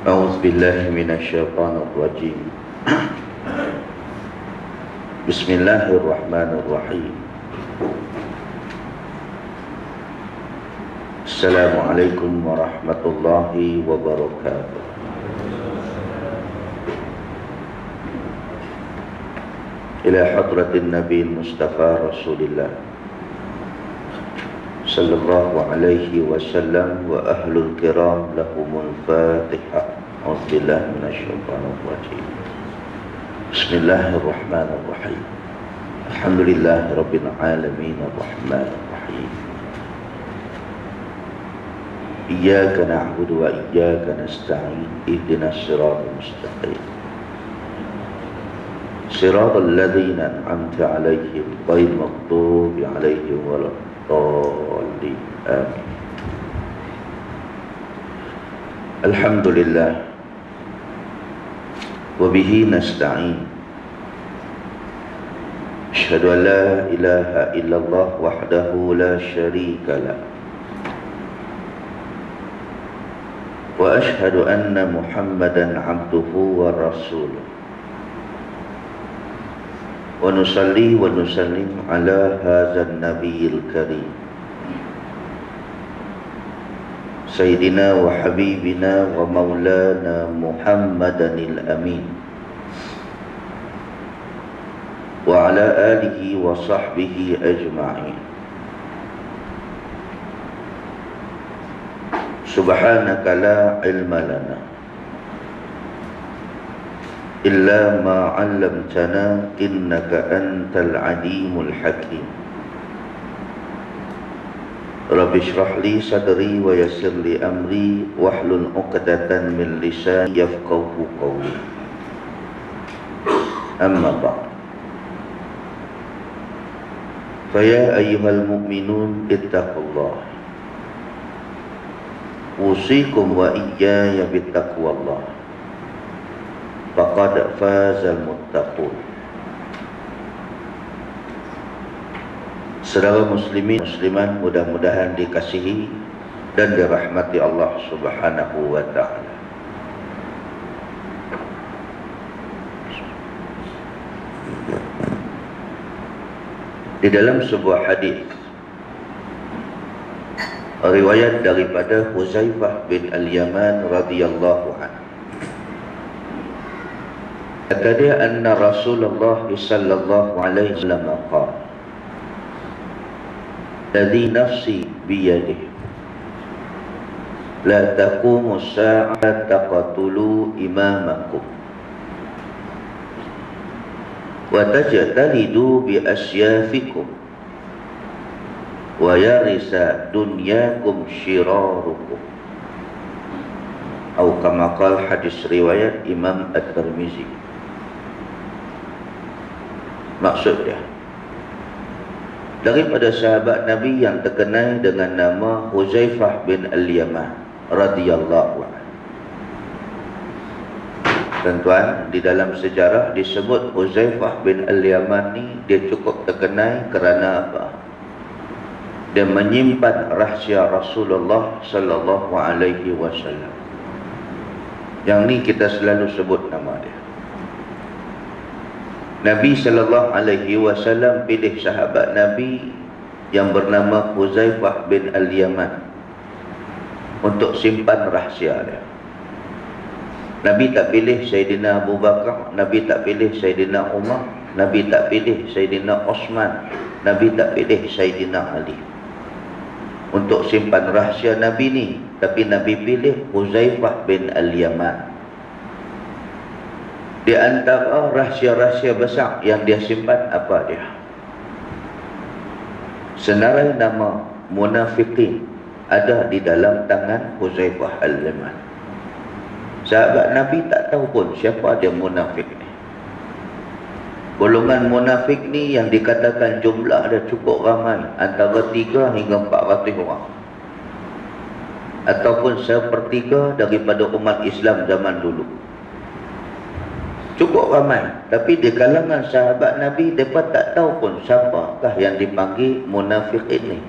أعوذ بالله من الشيطان الرجيم. بسم الله الرحمن الرحيم. السلام عليكم ورحمة الله وبركاته. إلى حضرة النبي المصطفى رسول الله صلى الله عليه وسلم وأهل الكرام لهم الفاتحة. أعوذ بالله من الشيطان الرجيم. بسم الله الرحمن الرحيم. الحمد لله رب العالمين الرحمن الرحيم. إياك نعبد وإياك نستعين اهدنا الصراط المستقيم صراط الذين أنعمت عليهم غير المغضوب عليهم ولا الضالين آمين. الحمد لله وبه نستعين. أشهد أن لا إله إلا الله وحده لا شريك له، وأشهد أن محمدا عبده ورسوله، ونصلي ونسلم على هذا النبي الكريم سيدنا وحبيبنا ومولانا محمدا الأمين، وعلى آله وصحبه أجمعين. سبحانك لا علم لنا إلا ما علمتنا إنك أنت العليم الحكيم. رب اشرح لي صدري ويسر لي أمري واحلل عقدة من لساني يفقهوا قولي. أما بعد، فيا أيها المؤمنون اتقوا الله، أوصيكم وإياي بتقوى الله، faqad fazal muttaqun. Saudara muslimin muslimat, mudah-mudahan dikasihi dan dirahmati Allah Subhanahu wa taala. Di dalam sebuah hadis riwayat daripada Huzaifah bin Al-Yaman radhiyallahu anhu, kata dia, anna Rasulullah sallallahu alaihi wasallam qala, alladhi nafsi biyadihi la taqumu as-sa'ata taqtulu imamakum wa tajtalidu bi asyafikum wa yarisa dunyakum shirarukum. Atau kama qala, hadis riwayat Imam At-Tirmizi. Maksud dia, daripada sahabat Nabi yang terkenal dengan nama Huzaifah bin Al-Yaman radhiyallahu anhu. Tuan-tuan, di dalam sejarah disebut Huzaifah bin Al-Yaman ni dia cukup terkenal kerana apa? Dia menyimpan rahsia Rasulullah sallallahu alaihi wasallam. Yang ni kita selalu sebut nama dia. Nabi sallallahu alaihi wasallam pilih sahabat Nabi yang bernama Huzaifah bin Al-Yaman untuk simpan rahsia dia. Nabi tak pilih Sayyidina Abu Bakar, Nabi tak pilih Sayyidina Umar, Nabi tak pilih Sayyidina Osman, Nabi tak pilih Sayyidina Ali untuk simpan rahsia Nabi ni, tapi Nabi pilih Huzaifah bin Al-Yaman. Di antara rahsia-rahsia besar yang dia simpan apa dia? Senarai nama munafiqin ada di dalam tangan Huzaifah Al-Yaman. Sahabat Nabi tak tahu pun siapa dia munafik ni. Golongan munafik ni yang dikatakan jumlah dia cukup ramai, antara 3 hingga 400 orang, ataupun 1/3 daripada umat Islam zaman dulu. Cukup ramai, tapi di kalangan sahabat Nabi, mereka tak tahu pun siapakah yang dipanggil munafik ini.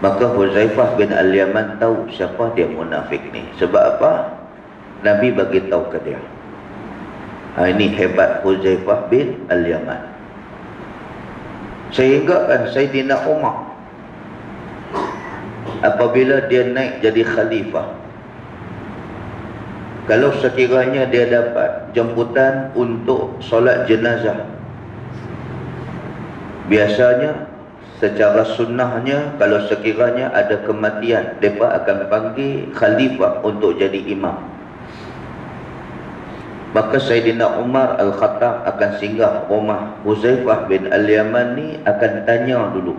Maka Huzaifah bin Al-Yaman tahu siapa dia munafik ni. Sebab apa? Nabi bagi tahu ke dia. Ini hebat Huzaifah bin Al-Yaman. Sehingga kan Sayyidina Umar, apabila dia naik jadi khalifah, kalau sekiranya dia dapat jemputan untuk solat jenazah, biasanya secara sunnahnya kalau sekiranya ada kematian, mereka akan panggil khalifah untuk jadi imam. Maka Sayyidina Umar Al-Khattab akan singgah rumah Huzaifah bin Al-Yaman ni, akan tanya dulu,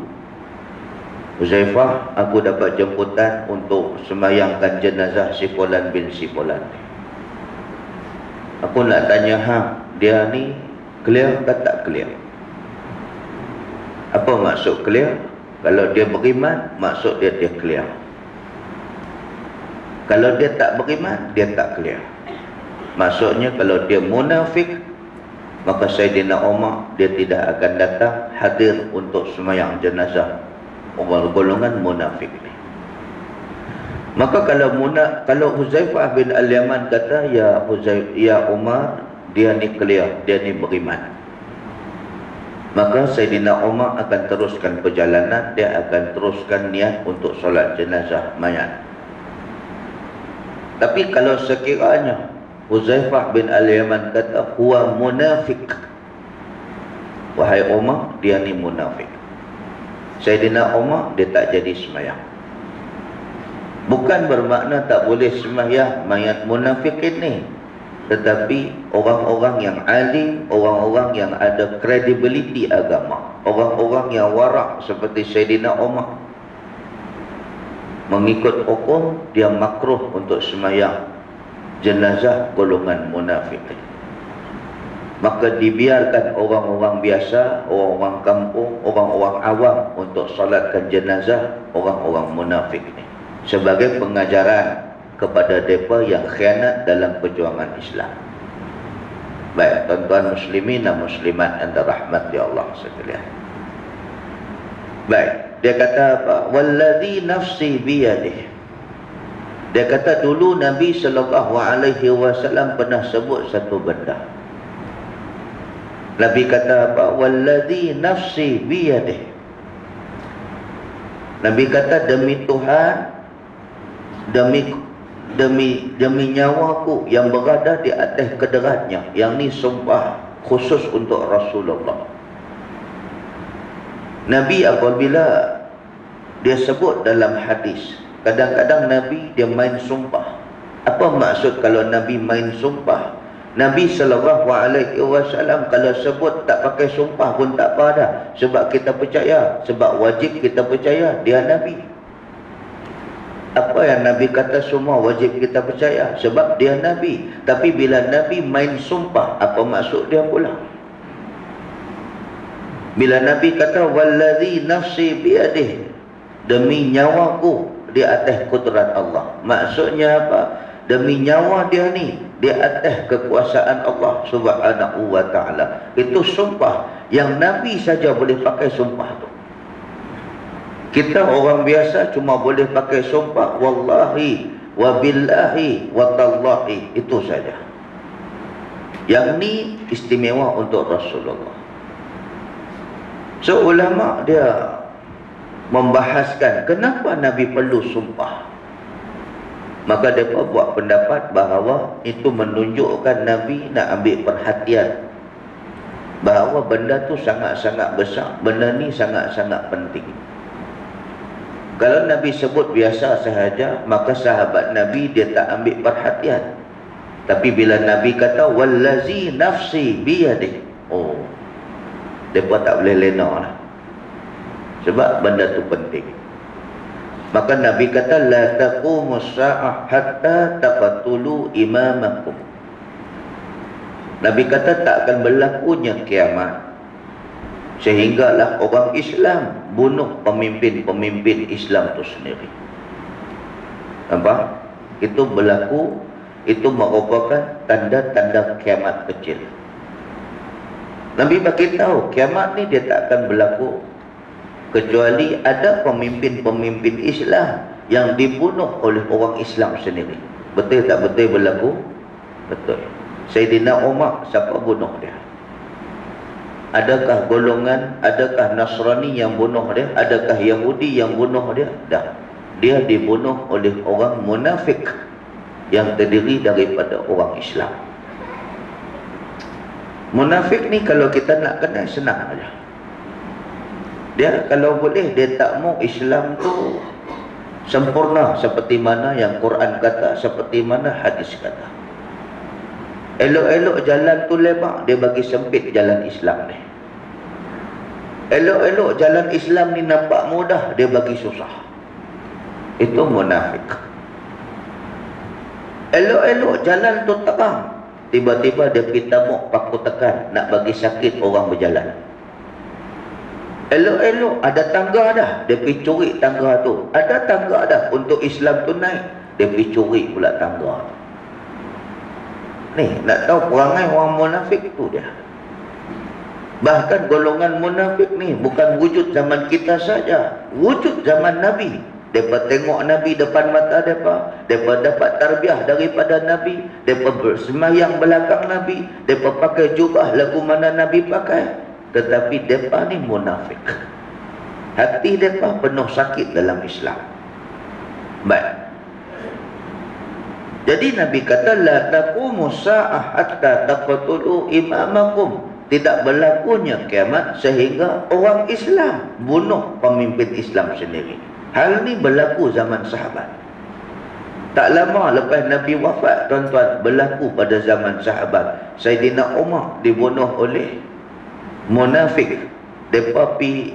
Huzaifah, aku dapat jemputan untuk semayangkan jenazah si Fulan bin si Fulan. Aku nak tanya, dia ni clear ke tak clear? Apa maksud clear? Kalau dia beriman, maksud dia clear. Kalau dia tak beriman, dia tak clear. Maksudnya kalau dia munafik, maka Sayyidina Umar dia tidak akan datang hadir untuk semayang jenazah orang golongan munafik ni. Maka kalau Huzaifah bin Al-Yaman kata, ya Umar, dia ni clear, dia ni beriman, maka Sayyidina Umar akan teruskan perjalanan, dia akan teruskan niat untuk solat jenazah mayat. Tapi kalau sekiranya Huzaifah bin Al-Yaman kata, huwa munafik, wahai Umar, dia ni munafik, Sayyidina Umar dia tak jadi semayang. Bukan bermakna tak boleh semayang mayat munafik ini, tetapi orang-orang yang alim, orang-orang yang ada kredibiliti agama, orang-orang yang warak seperti Sayyidina Umar, mengikut hukum dia makruh untuk semayang jenazah golongan munafik. Maka dibiarkan orang-orang biasa, orang-orang kampung, orang-orang awam untuk solatkan jenazah orang-orang munafik ini, sebagai pengajaran kepada mereka yang khianat dalam perjuangan Islam. Baik, tuan-tuan muslimin dan muslimat yang dirahmati Allah sekalian. Baik, dia kata apa? Wallazi nafsi biyadih. Dia kata dulu Nabi SAW pernah sebut satu benda. Nabi kata apa? Wallazi nafsi biyadih. Nabi kata, demi Tuhan, demi nyawaku yang berada di atas kederatnya. Yang ni sumpah khusus untuk Rasulullah. Nabi apabila dia sebut dalam hadis, kadang-kadang Nabi dia main sumpah. Apa maksud kalau Nabi main sumpah? Nabi SAW kalau sebut tak pakai sumpah pun tak apa dah. Sebab kita percaya, sebab wajib kita percaya dia Nabi. Apa yang Nabi kata semua wajib kita percaya, sebab dia Nabi. Tapi bila Nabi main sumpah, apa maksud dia pula? Bila Nabi kata wallazi nafsi biyadih, demi nyawaku di atas kudrat Allah, maksudnya apa? Demi nyawa dia ni di atas kekuasaan Allah Subhanahu wa ta'ala. Itu sumpah yang Nabi saja boleh pakai sumpah tu. Kita orang biasa cuma boleh pakai sumpah wallahi wa billahi wa tallahi, itu saja. Yang ni istimewa untuk Rasulullah. So ulama dia membahaskan kenapa Nabi perlu sumpah. Maka mereka buat pendapat bahawa itu menunjukkan Nabi nak ambil perhatian, bahawa benda tu sangat-sangat besar, benda ni sangat-sangat penting. Kalau Nabi sebut biasa sahaja, maka sahabat Nabi dia tak ambil perhatian. Tapi bila Nabi kata wallazi nafsi biyadih, oh, mereka tak boleh lena lah, sebab benda tu penting. Maka Nabi kata la taqumus sa'ah hatta taqtulu imamakum. Nabi kata tak akan berlakunya kiamat sehinggalah orang Islam bunuh pemimpin-pemimpin Islam itu sendiri. Nampak? Itu berlaku, itu merupakan tanda-tanda kiamat kecil. Nabi bagi tahu kiamat ni dia tak akan berlaku kecuali ada pemimpin-pemimpin Islam yang dibunuh oleh orang Islam sendiri. Betul tak betul berlaku? Betul. Sayyidina Umar, siapa bunuh dia? Adakah golongan, adakah Nasrani yang bunuh dia? Adakah Yahudi yang bunuh dia? Tak. Dia dibunuh oleh orang munafik yang terdiri daripada orang Islam. Munafik ni kalau kita nak kenal senang aja. Dia kalau boleh dia tak mau Islam tu sempurna seperti mana yang Quran kata, seperti mana hadis kata. Elok-elok jalan tu lebar, dia bagi sempit jalan Islam ni. Elok-elok jalan Islam ni nampak mudah, dia bagi susah. Itu munafik. Elok-elok jalan tu terang, tiba-tiba dia pergi tabuk paku tekan, nak bagi sakit orang berjalan. Elok-elok ada tangga dah, dia pergi curi tangga tu. Ada tangga dah untuk Islam tu naik, dia pergi curi pula tangga tu. Ni nak tahu perangai orang munafik tu dia. Bahkan golongan munafik ni bukan wujud zaman kita saja, wujud zaman Nabi. Mereka tengok Nabi depan mata mereka, mereka dapat tarbiyah daripada Nabi, mereka bersemayang belakang Nabi, mereka pakai jubah lagu mana Nabi pakai. Tetapi mereka ni munafik. Hati mereka penuh sakit dalam Islam. Baik. Jadi Nabi kata la taqumu sa'ah hatta taqtulu imamakum. Tidak berlakunya kiamat sehingga orang Islam bunuh pemimpin Islam sendiri. Hal ni berlaku zaman sahabat. Tak lama lepas Nabi wafat, tuan-tuan, berlaku pada zaman sahabat. Sayyidina Umar dibunuh oleh munafik. Mereka pergi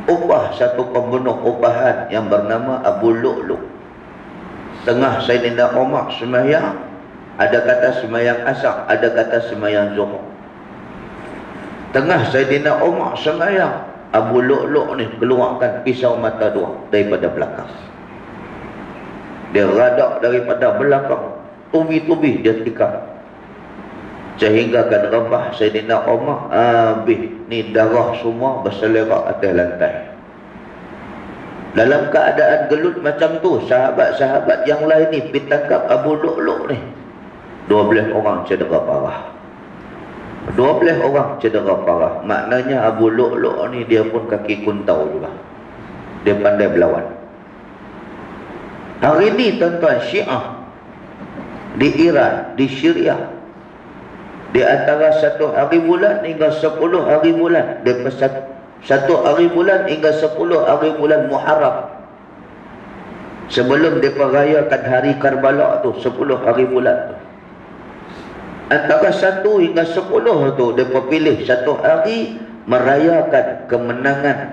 upah satu pembunuh upahan yang bernama Abu Lu'lu'. Tengah Sayyidina Umar semayang, ada kata semayang asar, ada kata semayang zuhur. Tengah Sayyidina Umar semayang, Abu Lu'lu' ni keluarkan pisau mata dua daripada belakang. Dia radak daripada belakang, tubi-tubi dia tikam, sehingga kan rebah Sayyidina Umar habis. Ni darah semua berselerak atas lantai. Dalam keadaan gelut macam tu, sahabat-sahabat yang lain ni pergi tangkap Abu Lu'lu' ni. 12 orang cedera parah. 12 orang cedera parah. Maknanya Abu Lu'lu' ni dia pun kaki kuntau juga. Dia pandai berlawan. Hari ni tuan-tuan, Syiah di Iran, di Syria, di antara 1 hari bulan hingga 10 hari bulan, dia satu hari bulan hingga 10 hari bulan Muharram, sebelum mereka rayakan hari Karbala tu, 10 hari bulan tu, antara 1 hingga 10 tu mereka pilih 1 hari merayakan kemenangan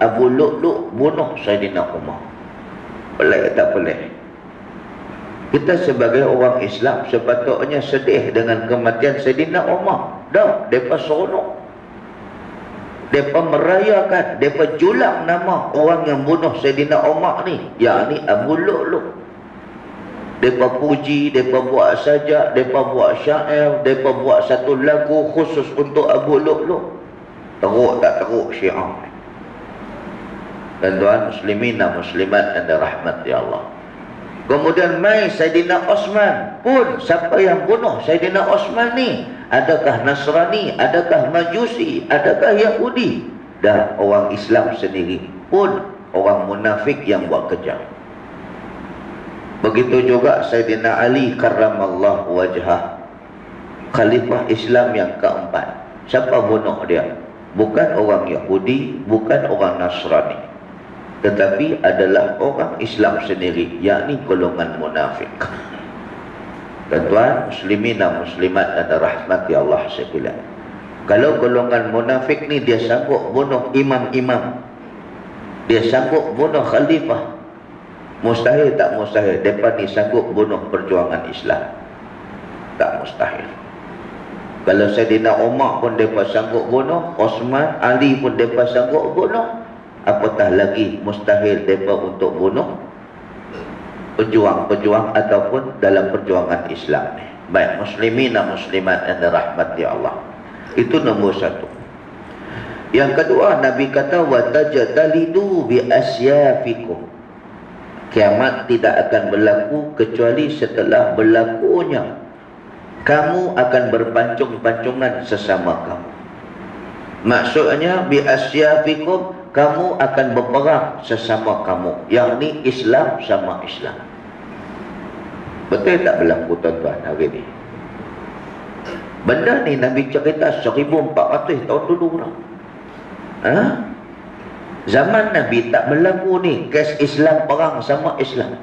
Abu Lu'lu' bunuh Sayyidina Umar. Pelik tak pelik? Kita sebagai orang Islam sepatutnya sedih dengan kematian Sayyidina Umar. Dah, mereka seronok. Mereka merayakan, mereka julak nama orang yang bunuh Sayyidina Umar ni, yakni Abu Lu'lu'. Mereka puji, mereka buat sajak, mereka buat syair, mereka buat satu lagu khusus untuk Abu Lu'lu'. Teruk tak teruk Syiah? Dan tuan muslimin dan muslimat yang dirahmati Allah. Kemudian mai Sayyidina Osman pun, siapa yang bunuh Sayyidina Osman ni? Adakah Nasrani, adakah Majusi, adakah Yahudi? Dan orang Islam sendiri pun orang munafik yang buat kejam. Begitu juga Sayyidina Ali karramallahu wajhah, Khalifah Islam yang keempat. Siapa bunuh dia? Bukan orang Yahudi, bukan orang Nasrani, tetapi adalah orang Islam sendiri, yakni golongan munafik. Tuan-tuan muslimin dan muslimat dan rahmati Allah sekalian, kalau golongan munafik ni dia sanggup bunuh imam-imam, dia sanggup bunuh khalifah, mustahil tak mustahil mereka ni sanggup bunuh perjuangan Islam? Tak mustahil. Kalau Sayyidina Umar pun mereka sanggup bunuh, Osman, Ali pun mereka sanggup bunuh, apatah lagi mustahil mereka untuk bunuh pejuang-pejuang ataupun dalam perjuangan Islam ni. Baik, muslimin dan muslimat yang dirahmati Allah. Itu nombor 1. Yang kedua, Nabi kata wa tajtalidu bi asyafikum. Kiamat tidak akan berlaku kecuali setelah berlakunya kamu akan berpancung-pancungan sesama kamu. Maksudnya bi asyafikum, kamu akan berperang sesama kamu, yakni Islam sama Islam. Betul tak berlaku tuan-tuan hari ni? Benda ni Nabi cerita 1400 tahun dulu lah. Zaman Nabi tak berlaku ni kes Islam perang sama Islam.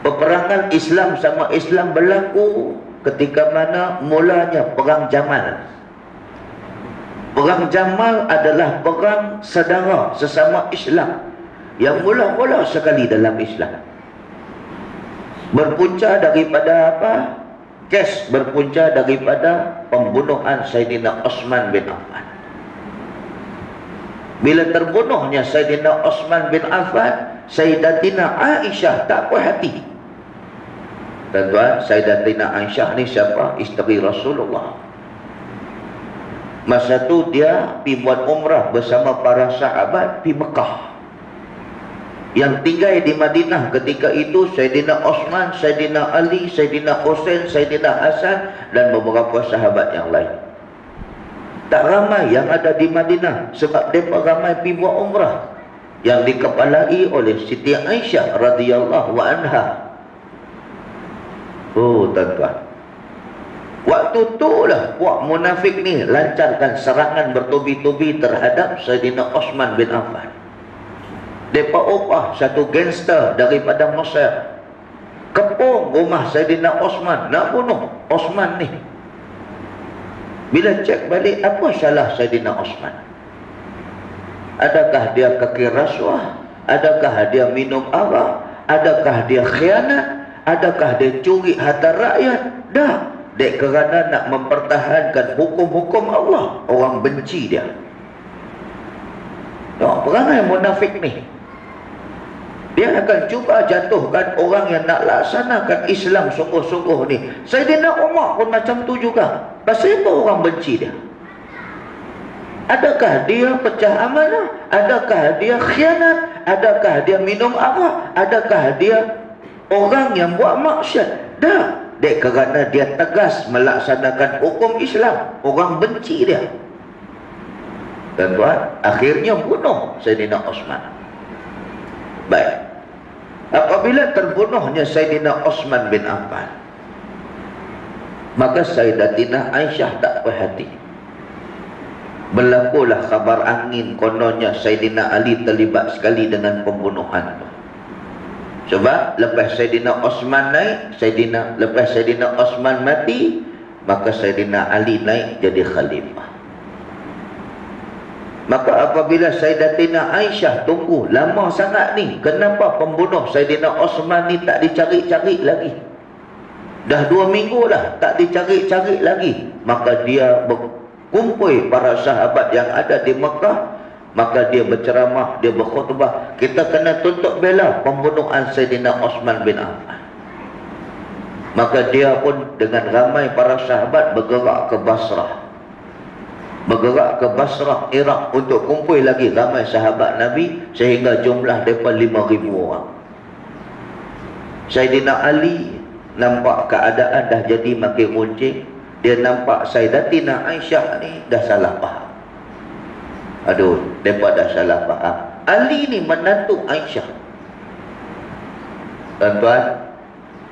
Peperangan Islam sama Islam berlaku ketika mana mulanya perang Jamal. Perang Jamal adalah perang saudara sesama Islam yang mula-mula sekali dalam Islam. Berpunca daripada apa? Kes berpunca daripada pembunuhan Saidina Osman bin Affan. Bila terbunuhnya Saidina Osman bin Affan, Sayyidatina Aisyah tak puas hati. Tuan-tuan, Sayyidatina Aisyah ni siapa? Isteri Rasulullah. Masa tu dia pergi buat umrah bersama para sahabat di Mekah. Yang tinggal di Madinah ketika itu Saidina Osman, Saidina Ali, Saidina Husain, Saidina Hasan dan beberapa sahabat yang lain. Tak ramai yang ada di Madinah sebab mereka ramai pergi buat umrah yang dikepalai oleh Siti Aisyah radhiyallahu anha. Oh tuan-tuan, waktu tu lah puak munafik ni lancarkan serangan bertubi-tubi terhadap Saidina Osman bin Affan. Mereka upah satu gangster daripada Mesir kepung rumah Saidina Osman nak bunuh Osman ni. Bila cek balik, apa salah Saidina Osman? Adakah dia kaki rasuah? Adakah dia minum arak? Adakah dia khianat? Adakah dia curi harta rakyat? Dah, dek kerana nak mempertahankan hukum-hukum Allah, orang benci dia. Perangai munafik ni, dia akan cuba jatuhkan orang yang nak laksanakan Islam sungguh-sungguh ni. Saidina Umar pun macam tu juga. Pasal apa orang benci dia? Adakah dia pecah amanah? Adakah dia khianat? Adakah dia minum arak? Adakah dia orang yang buat maksiat? Dah, dek kerana dia tegas melaksanakan hukum Islam, orang benci dia. Tuan-tuan, akhirnya bunuh Saidina Osman. Baik, apabila terbunuhnya Saidina Osman bin Affan, maka Sayyidatina Aisyah tak puas hati. Berlakulah khabar angin kononnya Saidina Ali terlibat sekali dengan pembunuhan itu. Sebab lepas Saidina Osman naik, lepas Saidina Osman mati, maka Saidina Ali naik jadi khalifah. Maka apabila Sayyidatina Aisyah tunggu lama sangat ni, kenapa pembunuh Saidina Osman ni tak dicari-cari lagi? Dah 2 minggu lah tak dicari-cari lagi. Maka dia berkumpul para sahabat yang ada di Mekah. Maka dia berceramah, dia berkhutbah, kita kena tuntut bela pembunuhan Saidina Osman bin Affan. Maka dia pun dengan ramai para sahabat bergerak ke Basrah. Bergerak ke Basrah, Iraq, untuk kumpul lagi ramai sahabat Nabi sehingga jumlah mereka 5,000 orang. Saidina Ali nampak keadaan dah jadi makin runcing. Dia nampak Sayyidatina Aisyah ni dah salah faham. Aduh, mereka dah salah faham. Ali ni menantu Aisyah. Tuan-tuan,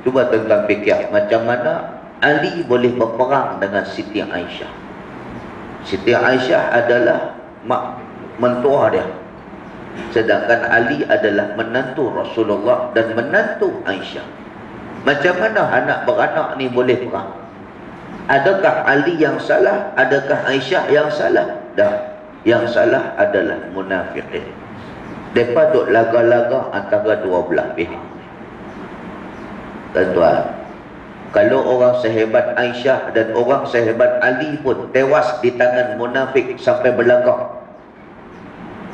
cuba tuan-tuan fikir macam mana Ali boleh berperang dengan Siti Aisyah. Siti Aisyah adalah mak mentua dia, sedangkan Ali adalah menantu Rasulullah dan menantu Aisyah. Macam mana anak beranak ni boleh perang? Adakah Ali yang salah? Adakah Aisyah yang salah? Dah, yang salah adalah munafiqin. Mereka duk laga-laga antara dua belah pihak. Tuan-tuan, kalau orang sehebat Aisyah dan orang sehebat Ali pun tewas di tangan munafik sampai berlagak,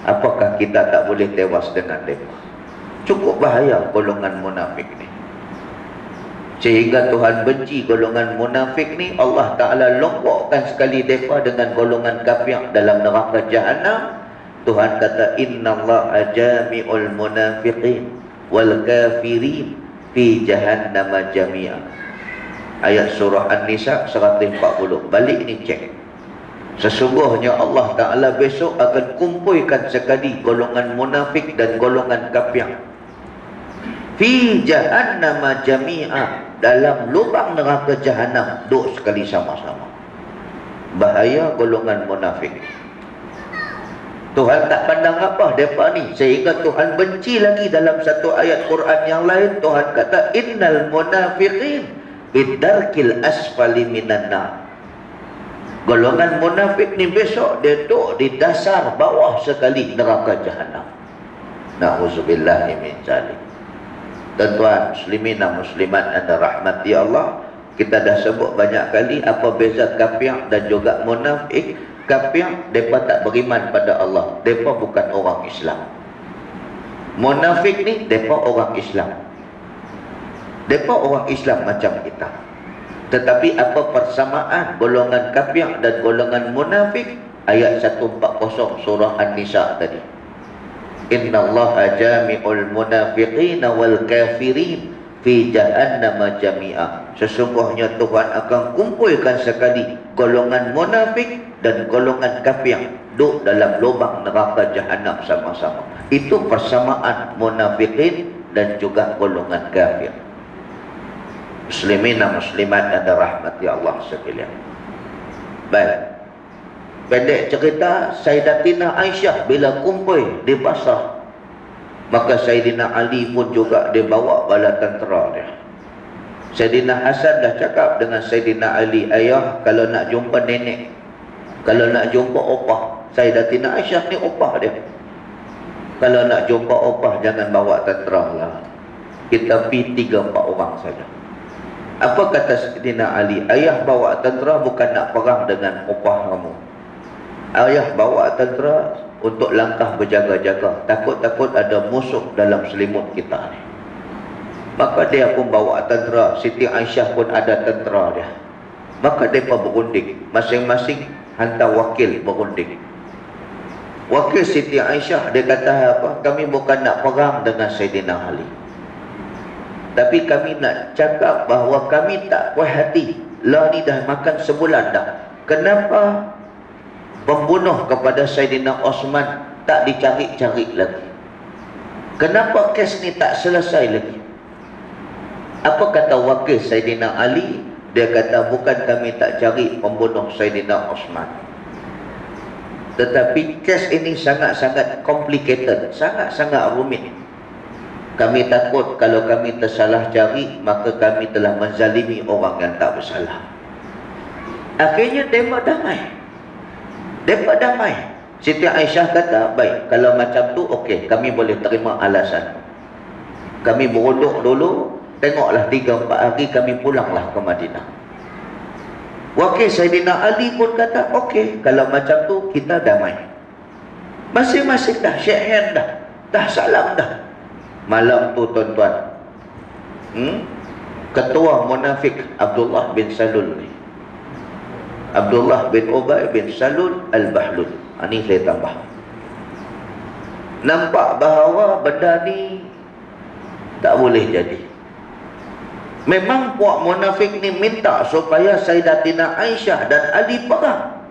apakah kita tak boleh tewas dengan mereka? Cukup bahaya golongan munafik ni. Sehingga Tuhan benci golongan munafik ni. Allah Ta'ala lompokkan sekali mereka dengan golongan kafir dalam neraka Jahannam. Tuhan kata, innallaha jami'ul munafiqin wal kafirin fi jahannam jami'a. Ayat surah An-Nisa 140. Balik ni cek. Sesungguhnya Allah Ta'ala besok akan kumpulkan sekali golongan munafik dan golongan kafir fi jahannam jami'a, dalam lubang neraka jahanam, duduk sekali sama-sama. Bahaya golongan munafik. Tuhan tak pandang apa mereka ni, sehingga Tuhan benci lagi dalam satu ayat Quran yang lain. Tuhan kata innal munafiqin bidarkil asfali minan nar. Golongan munafik ni besok dia duduk di dasar bawah sekali neraka jahanam. Na'udzubillahi min zalik. Tuan-tuan muslimin dan muslimat anda rahmati Allah, kita dah sebut banyak kali apa beza kafir dan juga munafik. Kafir, mereka tak beriman pada Allah, mereka bukan orang Islam. Munafik ni, mereka orang Islam. Mereka orang Islam macam kita. Tetapi apa persamaan golongan kafir dan golongan munafik? Ayat 140 surah An-Nisa tadi. Innallaha jami'ul munafiqina wal kafirin fi jahannam jami'a. Sesungguhnya Tuhan akan kumpulkan sekali golongan munafik dan golongan kafir duduk dalam lubang neraka jahanam sama-sama. Itu persamaan munafikin dan juga golongan kafir. Muslimin dan muslimat dan rahmati Allah sekalian. Baik. Pendek cerita, Sayyidatina Aisyah bila kumpul di Basrah, maka Sayyidina Ali pun juga dibawa bala tentera dia. Sayyidina Hasan dah cakap dengan Sayyidina Ali, ayah kalau nak jumpa nenek, kalau nak jumpa opah, Sayyidatina Aisyah ni opah dia, kalau nak jumpa opah jangan bawa tentera lah, kita pergi 3-4 orang saja. Apa kata Sayyidina Ali? Ayah bawa tentera bukan nak perang dengan opah kamu. Ayah bawa tentera untuk langkah berjaga-jaga, takut-takut ada musuh dalam selimut kita ni. Maka dia pun bawa tentera. Siti Aisyah pun ada tentera dia. Maka mereka berunding, masing-masing hantar wakil berunding. Wakil Siti Aisyah dia kata apa? Kami bukan nak perang dengan Sayyidina Ali, tapi kami nak cakap bahawa kami tak puas hati. Lah ni dah makan sebulan dah, kenapa pembunuh kepada Sayyidina Osman tak dicari-cari lagi? Kenapa kes ni tak selesai lagi? Apa kata wakil Sayyidina Ali? Dia kata bukan kami tak cari pembunuh Sayyidina Osman, tetapi kes ini sangat-sangat complicated, sangat-sangat rumit. Kami takut kalau kami tersalah cari, maka kami telah menzalimi orang yang tak bersalah. Akhirnya mereka damai. Mereka damai. Siti Aisyah kata, baik, kalau macam tu okey, kami boleh terima alasan. Kami berunduk dulu, tengoklah 3-4 hari kami pulanglah ke Madinah. Wakil Sayyidina Ali pun kata, okey, kalau macam tu kita damai. Masing-masing dah shake hand dah salam dah. Malam tu tuan-tuan, ketua munafik Abdullah bin Salul ni, Abdullah bin Ubay bin Salul Al-Bahlul, ini saya tambah, nampak bahawa benda ni tak boleh jadi. Memang puak munafik ni minta supaya Sayyidatina Aisyah dan Ali perang.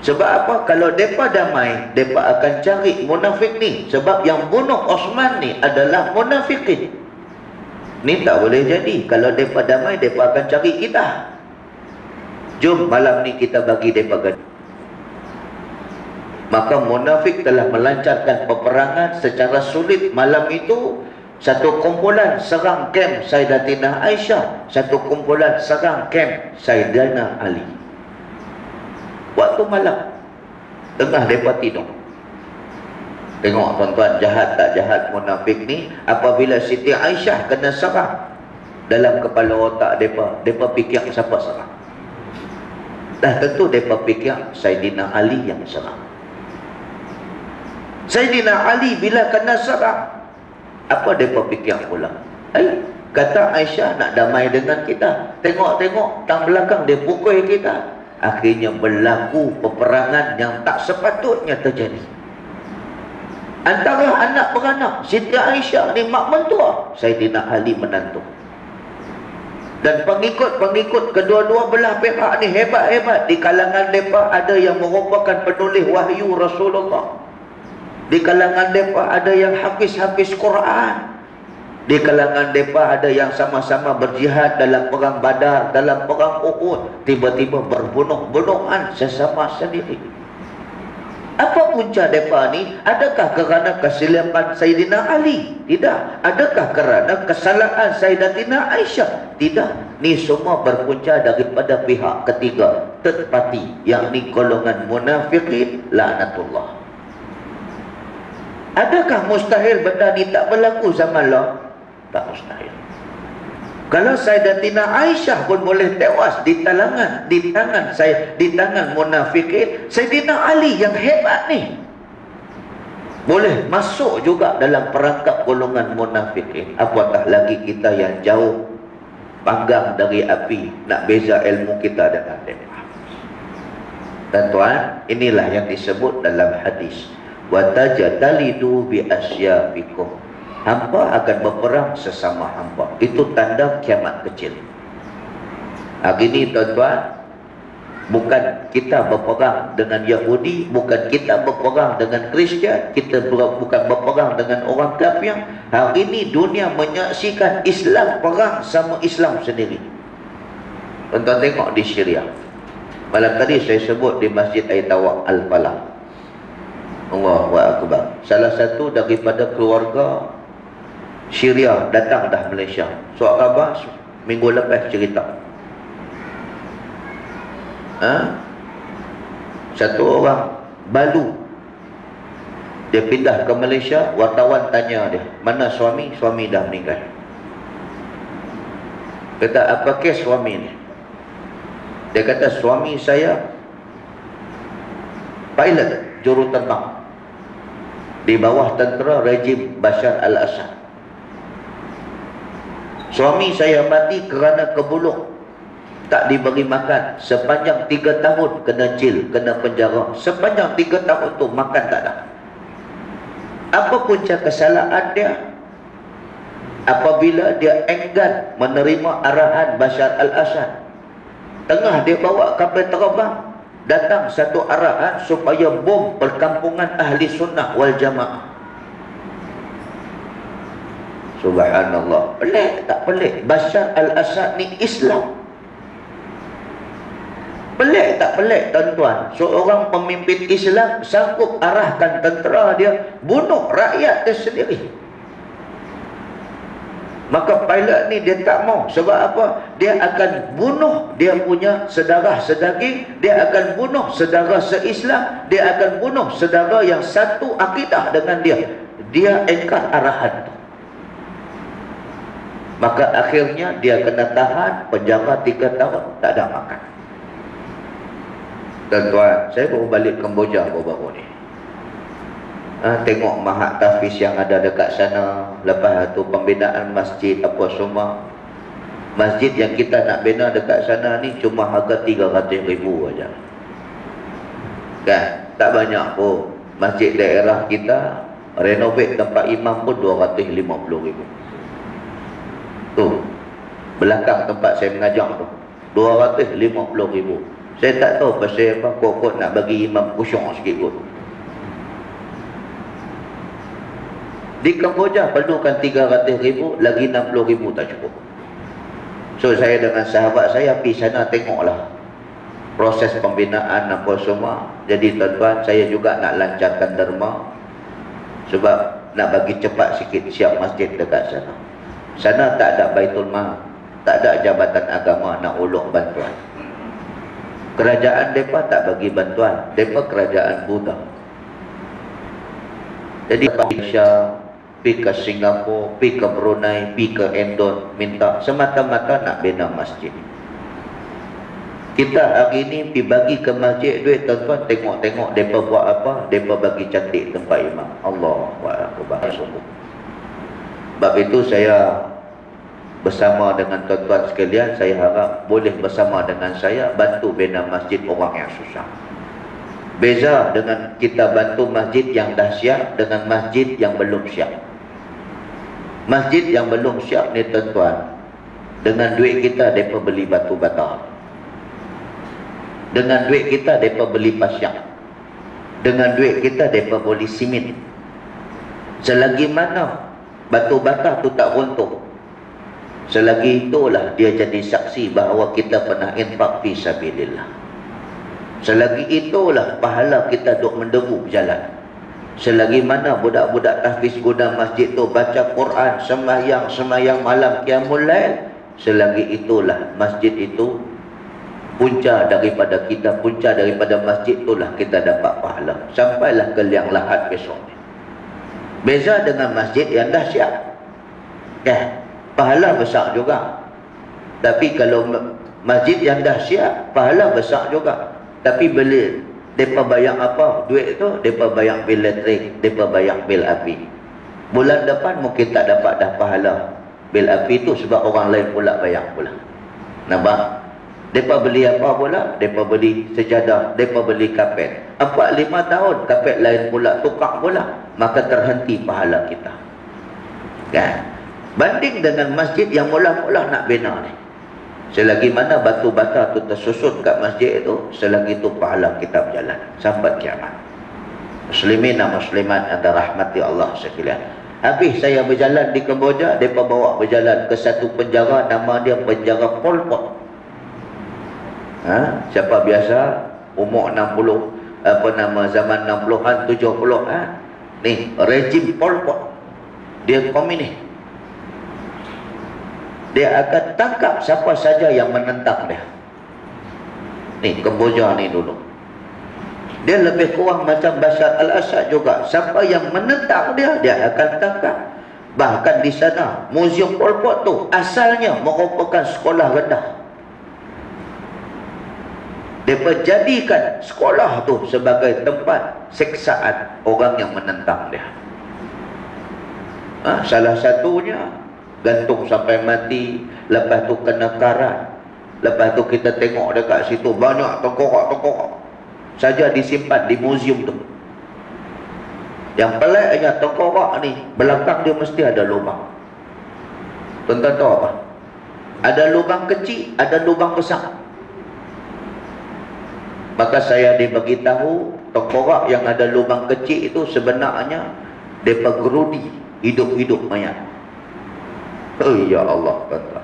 Sebab apa? Kalau mereka damai, mereka akan cari munafik ni. Sebab yang bunuh Osman ni adalah munafikin. Ni tak boleh jadi. Kalau mereka damai, mereka akan cari kita. Jom malam ni kita bagi mereka ganti. Maka munafik telah melancarkan peperangan secara sulit. Malam itu satu kumpulan serang kem Sayyidatina Aisyah, satu kumpulan serang kem Sayyidina Ali. Waktu malam, tengah mereka tidur. Tengok tuan-tuan, jahat tak jahat munafik ni. Apabila Siti Aisyah kena serang, dalam kepala otak mereka fikir siapa serang. Dah tentu mereka fikir Sayyidina Ali yang serang. Sayyidina Ali bila kena serang, apa mereka fikir pula? Kata Aisyah nak damai dengan kita, tengok-tengok tang belakang dia pukul kita. Akhirnya berlaku peperangan yang tak sepatutnya terjadi. Antara anak beranak Siti Aisyah ni mak mentua, Saidina Ali menantu. Dan pengikut-pengikut kedua-dua belah pihak ni hebat-hebat. Di kalangan mereka ada yang merupakan penulis wahyu Rasulullah. Di kalangan mereka ada yang hafiz-hafiz Quran. Di kalangan mereka ada yang sama-sama berjihad dalam perang Badar, dalam perang Uhud. Tiba-tiba berbunuh-bunuhan sesama sendiri. Apa punca mereka ni? Adakah kerana kesilapan Sayyidina Ali? Tidak. Adakah kerana kesalahan Sayyidatina Aisyah? Tidak. Ni semua berpunca daripada pihak ketiga, third party, yakni golongan munafiqin laknatullah. Adakah mustahil benda ni tak berlaku zaman Allah? Tak mustahil. Kalau Sayyidatina Aisyah pun boleh tewas di tangan munafikin, Sayyidina Ali yang hebat ni boleh masuk juga dalam perangkap golongan munafikin. Apatah lagi kita yang jauh panggang dari api, nak beza ilmu kita dengan mereka. Tuan-tuan, inilah yang disebut dalam hadis, wa tajadalidu bi asyafikum. Hamba akan berperang sesama hamba. Itu tanda kiamat kecil. Hari ini tuan-tuan, bukan kita berperang dengan Yahudi, bukan kita berperang dengan Kristian, kita bukan berperang dengan orang kafir. Hari ini dunia menyaksikan Islam perang sama Islam sendiri. Tuan-tuan tengok di Syria. Malam tadi saya sebut di Masjid Aitawak Al-Falah. Allahu Akbar. Salah satu daripada keluarga Syria datang dah Malaysia. Suat khabar minggu lepas cerita. Satu orang Balu, dia pindah ke Malaysia. Wartawan tanya dia, mana suami? Suami dah meninggal. Kata, apa kes suami ni? Dia kata, suami saya pilot juruterbang di bawah tentera rejim Bashar al-Assad. Suami saya mati kerana kebuluk, tak diberi makan. Sepanjang 3 tahun kena jil, kena penjara. Sepanjang 3 tahun tu makan tak ada. Apa punca kesalahan dia? Apabila dia enggan menerima arahan Bashar al-Assad. Tengah dia bawa kapal terbang, datang satu arahan supaya bom perkampungan ahli sunnah wal jamaah. Subhanallah. Pelik tak pelik? Bashar al-Assad ni Islam. Pelik tak pelik tuan-tuan? Seorang pemimpin Islam sanggup arahkan tentera dia bunuh rakyat dia sendiri. Maka pilot ni dia tak mau. Sebab apa? Dia akan bunuh dia punya saudara sedaging, dia akan bunuh saudara se-Islam, dia akan bunuh saudara yang satu akidah dengan dia. Dia engkar arahan tu. Maka akhirnya dia kena tahan penjara 3 tahun, tak ada makan. Tuan-tuan, saya baru balik Kemboja baru-baru ni. Tengok mahat tahfiz yang ada dekat sana. Lepas tu pembinaan masjid apa semua. Masjid yang kita nak bina dekat sana ni cuma harga 300,000 aja. Kan? Tak banyak pun. Masjid daerah kita renovate tempat imam pun 250,000. Tu belakang tempat saya mengajar tu 250,000. Saya tak tahu pasal apa, kok nak bagi imam khusyuk sikit kot. Di Kemboja perlukan 300,000, lagi 60,000 tak cukup. So saya dengan sahabat saya pergi sana tengoklah proses pembinaan apa semua. Jadi tuan-tuan, saya juga nak lancarkan derma sebab nak bagi cepat sikit siap masjid dekat sana. Sana tak ada Baitul Mal, tak ada Jabatan Agama nak ulur bantuan. Kerajaan mereka tak bagi bantuan, mereka kerajaan Buddha. Jadi Malaysia, pergi ke Singapura, pergi ke Brunei, pergi ke Indon, minta semata-mata nak bina masjid. Kita hari ni pergi bagi ke masjid duit, tuan-tuan, tengok-tengok mereka buat apa, mereka bagi cantik tempat imam. Allah Akbar. Sebab itu saya bersama dengan tuan-tuan sekalian, saya harap boleh bersama dengan saya bantu bina masjid orang yang susah. Beza dengan kita bantu masjid yang dah siap dengan masjid yang belum siap. Masjid yang belum siap ni tuan-tuan, dengan duit kita mereka beli batu bata, dengan duit kita mereka beli pasir, dengan duit kita mereka beli simen. Selagi mana batu bata tu tak runtuh, selagi itulah dia jadi saksi bahawa kita pernah infak fi sabilillah. Selagi itulah pahala kita duk menderu berjalan. Selagi mana budak-budak tahfiz guna masjid tu baca Quran, sembahyang malam qiyamul lail, selagi itulah masjid itu punca daripada kita, punca daripada masjid itulah kita dapat pahala sampailah ke liang lahat besok. Beza dengan masjid yang dah siap, pahala besar juga. Tapi kalau masjid yang dah siap, pahala besar juga. Tapi bila mereka bayar apa? Duit tu mereka bayar bil elektrik, mereka bayar bil api. Bulan depan mungkin tak dapat dah pahala bil api tu sebab orang lain pula bayar pula. Nampak? Mereka beli apa pula? Mereka beli sejadah, mereka beli kapet. 4-5 tahun kapet lain pula tukar pula, maka terhenti pahala kita. Kan? Banding dengan masjid yang mula-mula nak bina ni, selagi mana batu bata tu tersusun kat masjid itu, selagi itu pahala kita berjalan sampai kiamat. Muslimin dan muslimat yang dirahmati Allah sekalian. Habis saya berjalan di Kemboja, mereka bawa berjalan ke satu penjara, nama dia penjara Pol Pot. Siapa biasa umur 60, zaman 60-an, 70-an, ni rejim Pol Pot, dia komunis. Dia akan tangkap siapa saja yang menentang dia. Ni Kemboja ni dulu, dia lebih kurang macam Bashar al-Assad juga. Siapa yang menentang dia, dia akan tangkap. Bahkan di sana Muzium Pol Pot tu asalnya merupakan sekolah rendah. Dia menjadikan sekolah tu sebagai tempat siksaan orang yang menentang dia. Salah satunya gantung sampai mati, lepas tu kena karat, lepas tu kita tengok dekat situ banyak tengkorak-tengkorak saja disimpan di muzium tu. Yang peliknya tengkorak ni belakang dia mesti ada lubang. Tuan-tuan tahu apa? Ada lubang kecil, ada lubang besar. Maka saya diberitahu tengkorak yang ada lubang kecil itu sebenarnya mereka gerudi hidup-hidup mayat. Oh ya Allah, tuan-tuan,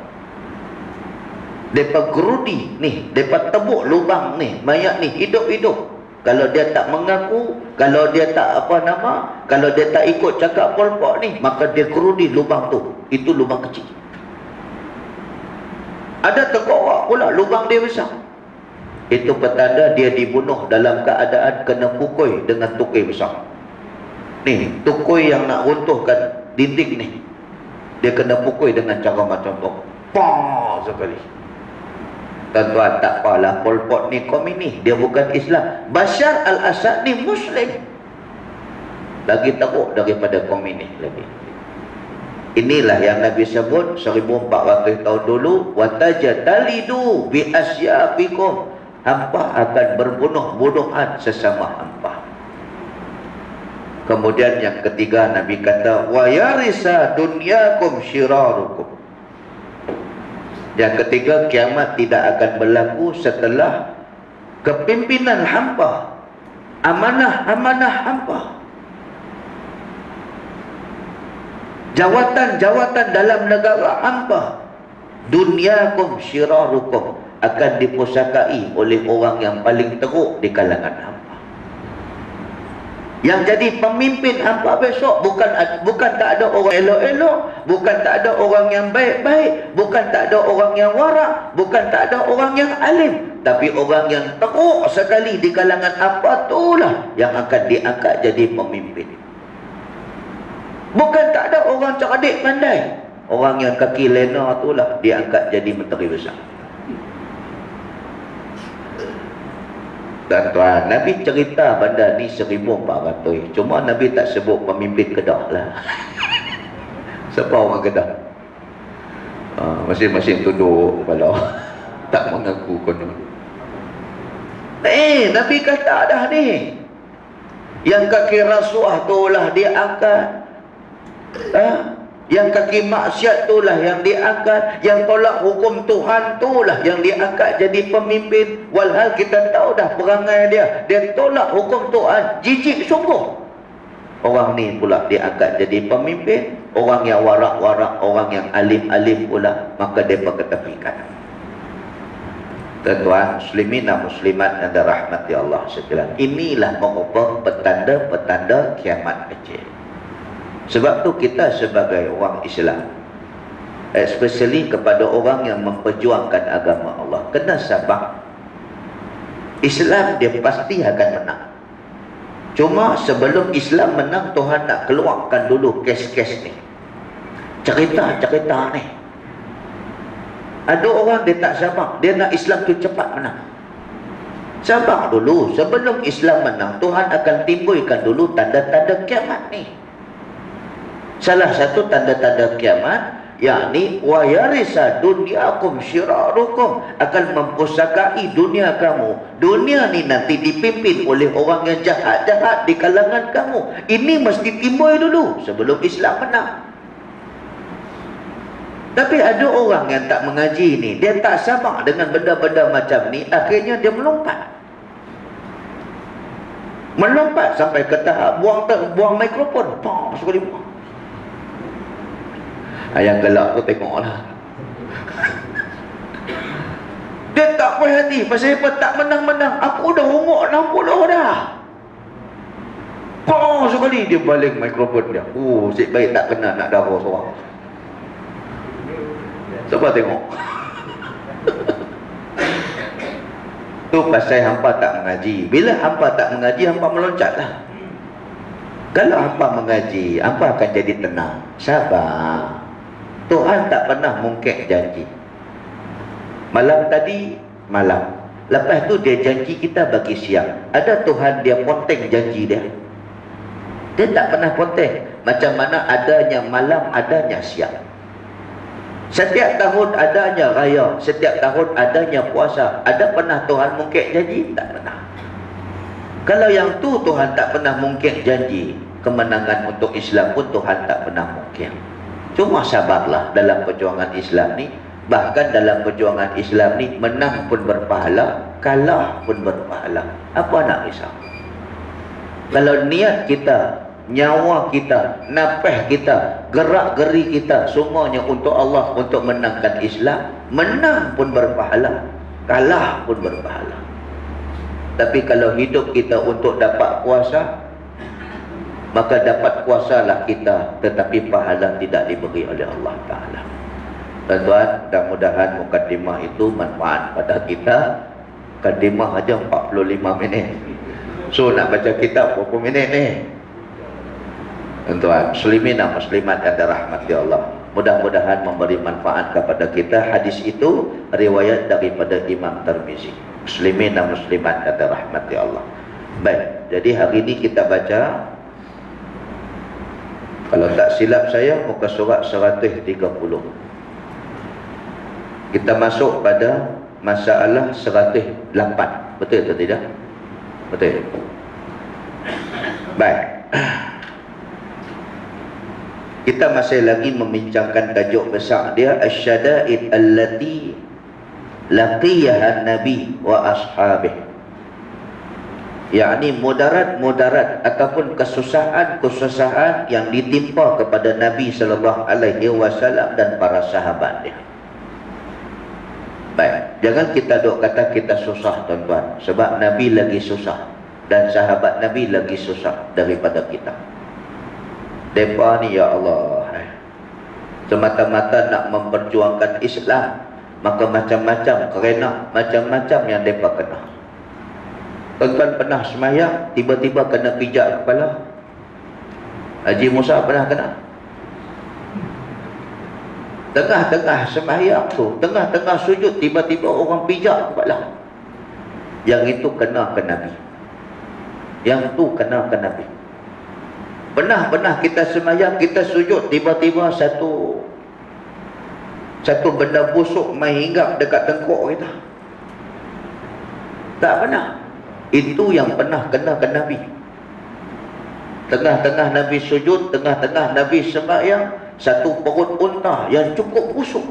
mereka gerudi ni, mereka tebuk lubang ni, mayat ni hidup-hidup. Kalau dia tak mengaku, kalau dia tak kalau dia tak ikut cakap Pol Pot ni, maka dia gerudi lubang tu. Itu lubang kecil. Ada tengkorak pula lubang dia besar. Itu petanda dia dibunuh dalam keadaan kena pukul dengan tukui besar. Ni tukui yang nak runtuhkan dinding ni, dia kena pukul dengan cara macam tu, pah sekali. Tuan-tuan, tak apalah, Pol Pot ni komunis, dia bukan Islam. Bashar al-Assad ni Muslim, lagi teruk daripada komunis lagi. Inilah yang Nabi sebut 1400 tahun dulu, watajatalidu bi asyafikum, hampa akan berbunuh-bunuhan sesama hampa. Kemudian yang ketiga Nabi kata wa yarisa dunyakum syirarukum. Yang ketiga, kiamat tidak akan berlaku setelah kepimpinan hampa, amanah-amanah hampa, jawatan-jawatan dalam negara hampa. Dunyakum syirarukum akan dipusakai oleh orang yang paling teruk di kalangan hampa. Yang jadi pemimpin hampa besok bukan tak ada orang elok-elok, bukan tak ada orang yang baik-baik, bukan tak ada orang yang warak, bukan tak ada orang yang alim, tapi orang yang teruk sekali di kalangan hampa itulah yang akan diangkat jadi pemimpin. Bukan tak ada orang cerdik pandai, orang yang kaki lena itulah diangkat jadi menteri besar. Tuan-tuan, Nabi cerita benda ni 1400, cuma Nabi tak sebut pemimpin Kedah lah. Siapa orang Kedah? Masing-masing tunduk kepala, tak mengaku konon. Nabi kata dah ni, yang kaki rasuah itulah diangkat, yang kaki maksiat itulah yang diangkat, yang tolak hukum Tuhan itulah yang diangkat jadi pemimpin. Walhal kita tahu dah perangai dia tolak hukum Tuhan, jijik sungguh. Orang ni pula diangkat jadi pemimpin, orang yang warak-warak, orang yang alim-alim pula, maka mereka ketepikan. Tuan-tuan muslimin dan muslimat yang dirahmati Allah sekalian, inilah merupakan petanda-petanda kiamat kecil. Sebab tu kita sebagai orang Islam, especially kepada orang yang memperjuangkan agama Allah, kena sabar. Islam dia pasti akan menang. Cuma sebelum Islam menang, Tuhan nak keluarkan dulu kes-kes ni, cerita-cerita ni. Ada orang dia tak sabar, dia nak Islam tu cepat menang. Sabar dulu, sebelum Islam menang, Tuhan akan timbulkan dulu tanda-tanda kiamat ni. Salah satu tanda-tanda kiamat, yakni wa yarisa dunyakum syirarukum, akan mempusakai dunia kamu. Dunia ni nanti dipimpin oleh orang yang jahat-jahat di kalangan kamu. Ini mesti timbul dulu sebelum Islam menang. Tapi ada orang yang tak mengaji ni, dia tak sabar dengan benda-benda macam ni, akhirnya dia melompat. Melompat sampai ke tahap buang mikrofon. Pam, sekali buang. Yang gelak tu tengoklah. Dia tak puas hati, pasal apa tak menang-menang. Aku dah umur 60 dah. Pam, sekali dia baling mikrofon dia. Sik baik tak kena nak darah seorang. Cuba tengok. Tu pasal hampa tak mengaji. Bila hampa tak mengaji, hampa meloncat lah. Kalau hampa mengaji, hampa akan jadi tenang. Sabar. Tuhan tak pernah mungkir janji. Malam tadi, malam. Lepas tu dia janji kita bagi siang. Ada Tuhan dia ponteng janji dia. Dia tak pernah ponteng. Macam mana adanya malam, adanya siang. Setiap tahun adanya raya, setiap tahun adanya puasa. Ada pernah Tuhan mungkir janji? Tak pernah. Kalau yang tu Tuhan tak pernah mungkir janji, kemenangan untuk Islam pun Tuhan tak pernah mungkir. Cuma sabarlah dalam perjuangan Islam ni. Bahkan dalam perjuangan Islam ni, menang pun berpahala, kalah pun berpahala. Apa nak risau? Kalau niat kita, nyawa kita, nafas kita, gerak-geri kita, semuanya untuk Allah, untuk menangkan Islam, menang pun berpahala, kalah pun berpahala. Tapi kalau hidup kita untuk dapat kuasa, maka dapat kuasalah kita, tetapi pahala tidak diberi oleh Allah Ta'ala. Tuan-tuan, mudah-mudahan mukadimah itu manfaat pada kita. Mukadimah aja 45 minit. So nak baca kitab berapa minit ni? Tuan-tuan, muslimin dan muslimat yang dirahmati Allah, mudah-mudahan memberi manfaat kepada kita. Hadis itu riwayat daripada Imam Tirmizi. Muslimin dan muslimat yang dirahmati Allah. Baik, jadi hari ini kita baca, kalau tak silap saya, muka surat 130. Kita masuk pada masalah 108. Betul atau tidak? Betul. Baik. Kita masih lagi membincangkan tajuk besar dia, Asy-Syada'id allati laqiyaha Nabi wa ashabih. yakni mudarat-mudarat ataupun kesusahan-kesusahan yang ditimpa kepada Nabi sallallahu alaihi wasallam dan para sahabat dia. Baik, jangan kita duk kata kita susah tuan-tuan, sebab Nabi lagi susah dan sahabat Nabi lagi susah daripada kita. Depa ni ya Allah, semata-mata nak memperjuangkan Islam, maka macam-macam kerana macam-macam yang depa kena. Tuan-tuan pernah semayang tiba-tiba kena pijak kepala? Haji Musa pernah kena? Tengah-tengah semayang tu, tengah-tengah sujud, tiba-tiba orang pijak kepala. Yang itu kena ke Nabi. Yang tu kena ke Nabi. Pernah kita semayang, kita sujud, tiba-tiba satu benda busuk main hinggap dekat tengkuk kita. Tak pernah. Itu yang pernah kena ke Nabi. Tengah-tengah Nabi sujud, tengah-tengah Nabi sembahyang, satu perut unta yang cukup busuk,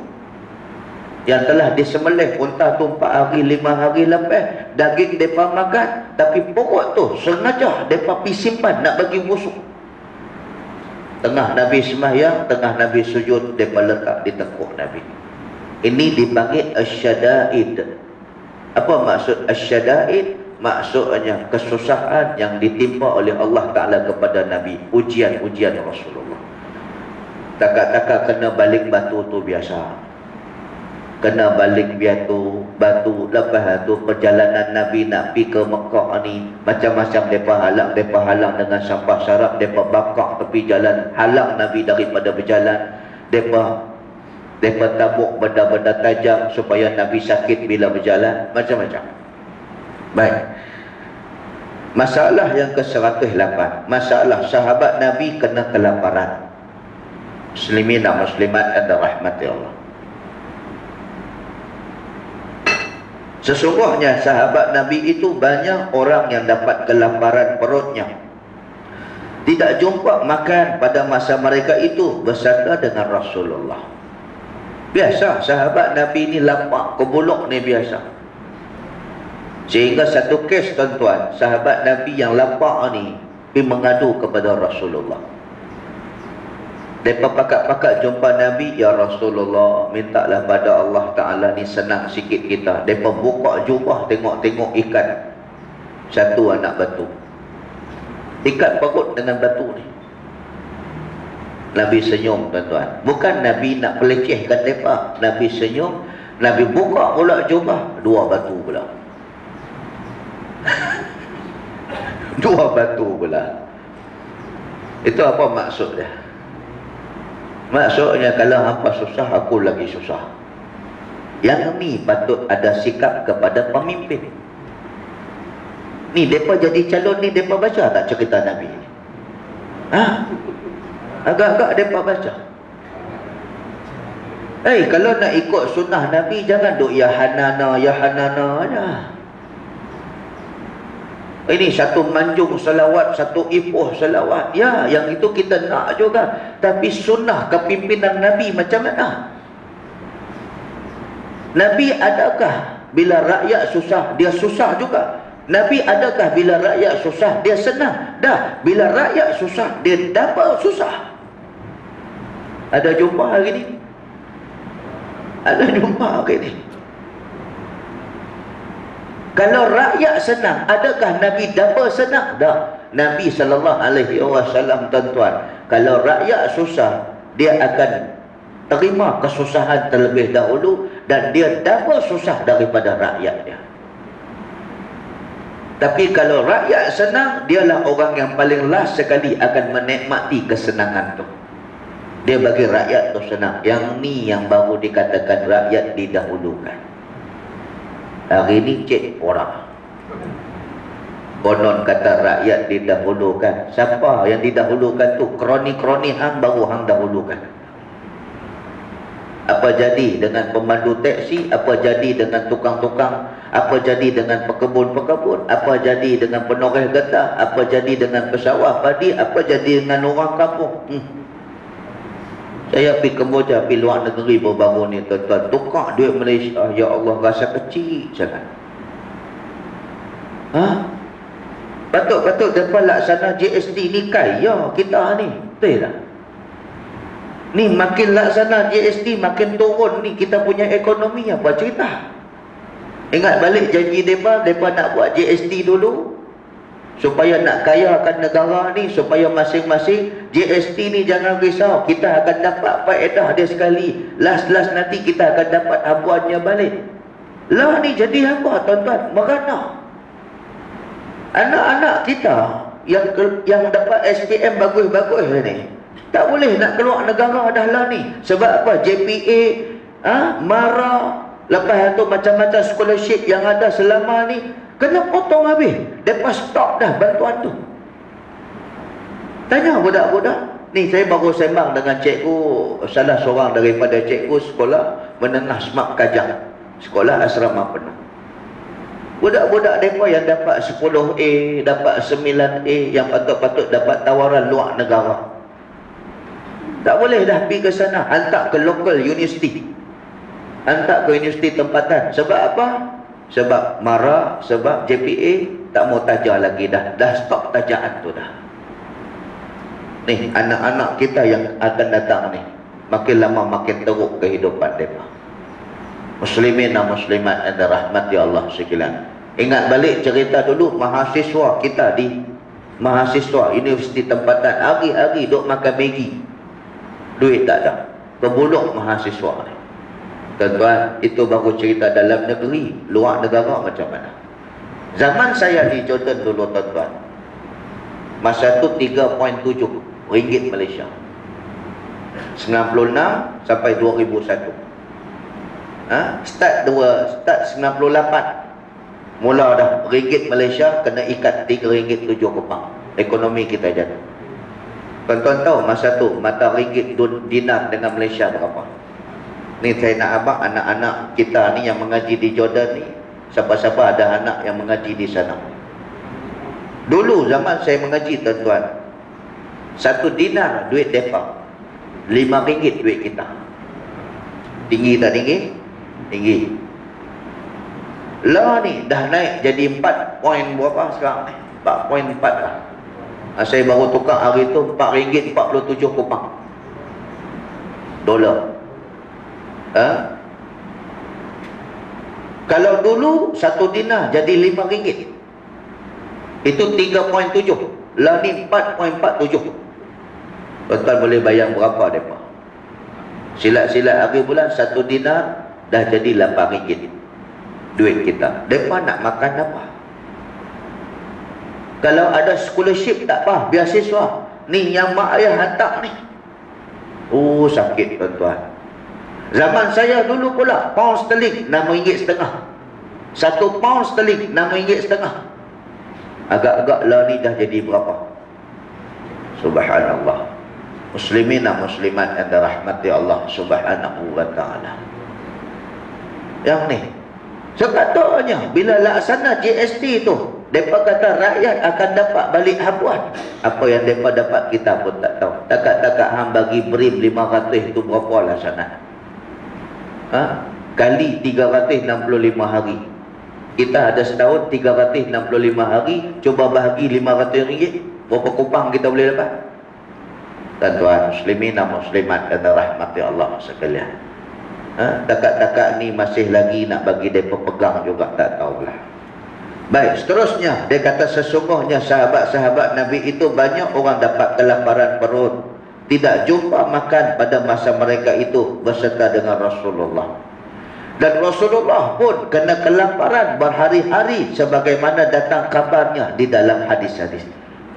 yang telah disembelih. Unta tu 4 hari 5 hari lepas, daging mereka makan, tapi perut tu sengaja mereka pergi simpan nak bagi busuk. Tengah Nabi sembahyang, tengah Nabi sujud, mereka letak di tengkuk Nabi. Ini dipanggil asyada'id. Apa maksud asyada'id? Maksudnya kesusahan yang ditimpa oleh Allah Ta'ala kepada Nabi. Ujian-ujian Rasulullah. Takak-takak kena balik batu tu biasa. Kena balik batu. Lepas tu perjalanan Nabi nak pergi ke Mekah ni, macam-macam mereka halang dengan sampah syarab. Mereka bakar tepi jalan, halang Nabi daripada berjalan. Mereka tabuk benda-benda tajam supaya Nabi sakit bila berjalan. Macam-macam. Baik. Masalah yang ke-108, masalah sahabat Nabi kena kelaparan. Muslimin dan muslimat dan rahmati Allah. Sesungguhnya sahabat Nabi itu banyak orang yang dapat kelaparan perutnya, tidak jumpa makan pada masa mereka itu bersama dengan Rasulullah. Biasa sahabat Nabi ni lapar, kebuluk ni biasa. Sehingga satu kes tuan-tuan, sahabat Nabi yang lapar ni pergi mengadu kepada Rasulullah. Mereka pakat-pakat jumpa Nabi, ya Rasulullah, mintalah pada Allah Ta'ala ni senang sikit kita. Mereka buka jubah, tengok-tengok ikan satu anak batu, ikat perut dengan batu ni. Nabi senyum tuan-tuan. Bukan Nabi nak pelecehkan mereka, Nabi senyum. Nabi buka pula jubah, 2 batu pula. 2 batu pula. Itu apa maksud dia? Maksudnya kalau hampa susah, aku lagi susah. Yang ni patut ada sikap kepada pemimpin. Ni mereka jadi calon ni, mereka baca tak cerita Nabi ni? Agak-agak mereka baca. Kalau nak ikut sunnah Nabi, jangan duk ya hanana aja. Ini satu manjung salawat, satu ipuh salawat. Ya, yang itu kita nak juga. Tapi sunnah kepimpinan Nabi macam mana? Nabi adakah bila rakyat susah, dia susah juga? Nabi adakah bila rakyat susah, dia senang? Dah, bila rakyat susah, dia dapat susah. Ada jumpa hari ni? Ada jumpa hari ni? Kalau rakyat senang, adakah Nabi dapat senang? Dah. Nabi SAW tuan-tuan, kalau rakyat susah, dia akan terima kesusahan terlebih dahulu dan dia dapat susah daripada rakyat dia. Tapi kalau rakyat senang, dialah orang yang paling last sekali akan menikmati kesenangan tu. Dia bagi rakyat tu senang. Yang ni yang baru dikatakan rakyat didahulukan. Hari ni cek orang konon kata rakyat didahulukan. Siapa yang didahulukan tu? Kroni-kroni hang baru hang dahulukan. Apa jadi dengan pemandu teksi? Apa jadi dengan tukang-tukang? Apa jadi dengan pekebun-pekebun? Apa jadi dengan penoreh getah? Apa jadi dengan pesawah padi? Apa jadi dengan orang kampung? Saya pergi Kemboja, pergi luar negeri baru-baru ni tuan-tuan, tukar duit Malaysia, ya Allah, rasa kecil sangat. Patut-patut depan laksana GST ni kaya kita ni, betul tak? Ni makin laksana GST makin turun ni kita punya ekonomi, apa cerita? Ingat balik janji mereka nak buat GST dulu supaya nak kayakan negara ni, supaya masing-masing GST ni jangan risau, kita akan dapat faedah dia sekali. Last nanti kita akan dapat habuannya balik. Lah ni jadi apa tuan-tuan? Merana. Anak-anak kita yang dapat SPM bagus-bagus ni tak boleh nak keluar negara dah lah ni. Sebab apa? JPA, MARA, lepas tu macam-macam scholarship yang ada selama ni kena potong habis. Mereka stop dah bantuan tu. Tanya budak-budak. Ni saya baru sembang dengan cikgu, salah seorang daripada cikgu sekolah menengah Semak Kajang, sekolah asrama penuh. Budak-budak mereka yang dapat 10A, dapat 9A, yang patut-patut dapat tawaran luar negara, tak boleh dah pergi ke sana, hantar ke local university, hantar ke universiti tempatan. Sebab apa? Sebab marah, sebab JPA tak mau tajah lagi dah stop tajaan tu dah. Ni anak-anak kita yang akan datang ni, makin lama makin teruk kehidupan mereka. Muslimin dan muslimat yang dirahmati Allah sekalian, ingat balik cerita dulu mahasiswa kita di mahasiswa universiti tempatan, hari-hari duk makan Maggi, duit tak ada, berbuluk mahasiswa ni. Tuan-tuan, itu baru cerita dalam negeri. Luar negara macam mana? Zaman saya di Jordan dulu, tuan-tuan, masa tu 3.7 ringgit Malaysia, 96 sampai 2001. Start 98 mula dah ringgit Malaysia kena ikat 3 ringgit 7 kopang. Ekonomi kita jatuh. Tuan-tuan tahu masa tu mata ringgit dinar dengan Malaysia berapa? Ni saya nak abang anak-anak kita ni yang mengaji di Jordan ni, siapa-siapa ada anak yang mengaji di sana. Dulu zaman saya mengaji, tuan-tuan, 1 dinar duit depa, 5 ringgit duit kita. Tinggi tak tinggi? Tinggi. Lah ni dah naik jadi 4 point berapa sekarang ni? 4.4 lah. Saya baru tukar hari tu 4 ringgit 47 kopang dolar. Kalau dulu 1 dinar jadi 5 ringgit, itu 3.7. Lah ni 4.47. Tuan-tuan boleh bayang berapa mereka? Silat-silat hari bulan 1 dinar dah jadi 8 ringgit duit kita. Mereka nak makan apa? Kalau ada scholarship tak apa, beasiswa ni yang mak ayah hantar ni, sakit, tuan-tuan. Zaman saya dulu pula pound sterling 6 ringgit setengah. 1 pound sterling 6 ringgit setengah. Agak-agak lah ni dah jadi berapa? Subhanallah. Muslimin dan muslimat yang dirahmati Allah Subhanahu wa ta'ala. Yang ni sepatutnya bila laksana GST tu, mereka kata rakyat akan dapat balik habuan. Apa yang mereka dapat kita pun tak tahu. Takat-takat hang bagi BRIM 500 tu berapa lah sana? Kali 365 hari. Kita ada setahun 365 hari, coba bahagi 500 ringgit, berapa kupang kita boleh dapat? Tuan-tuan muslimin dan muslimat dan rahmati Allah sekalian, takat-takat ni masih lagi nak bagi mereka pegang juga tak tahulah. Baik, seterusnya dia kata sesungguhnya sahabat-sahabat Nabi itu banyak orang dapat kelaparan perut, tidak jumpa makan pada masa mereka itu berserta dengan Rasulullah. Dan Rasulullah pun kena kelaparan berhari-hari sebagaimana datang kabarnya di dalam hadis-hadis.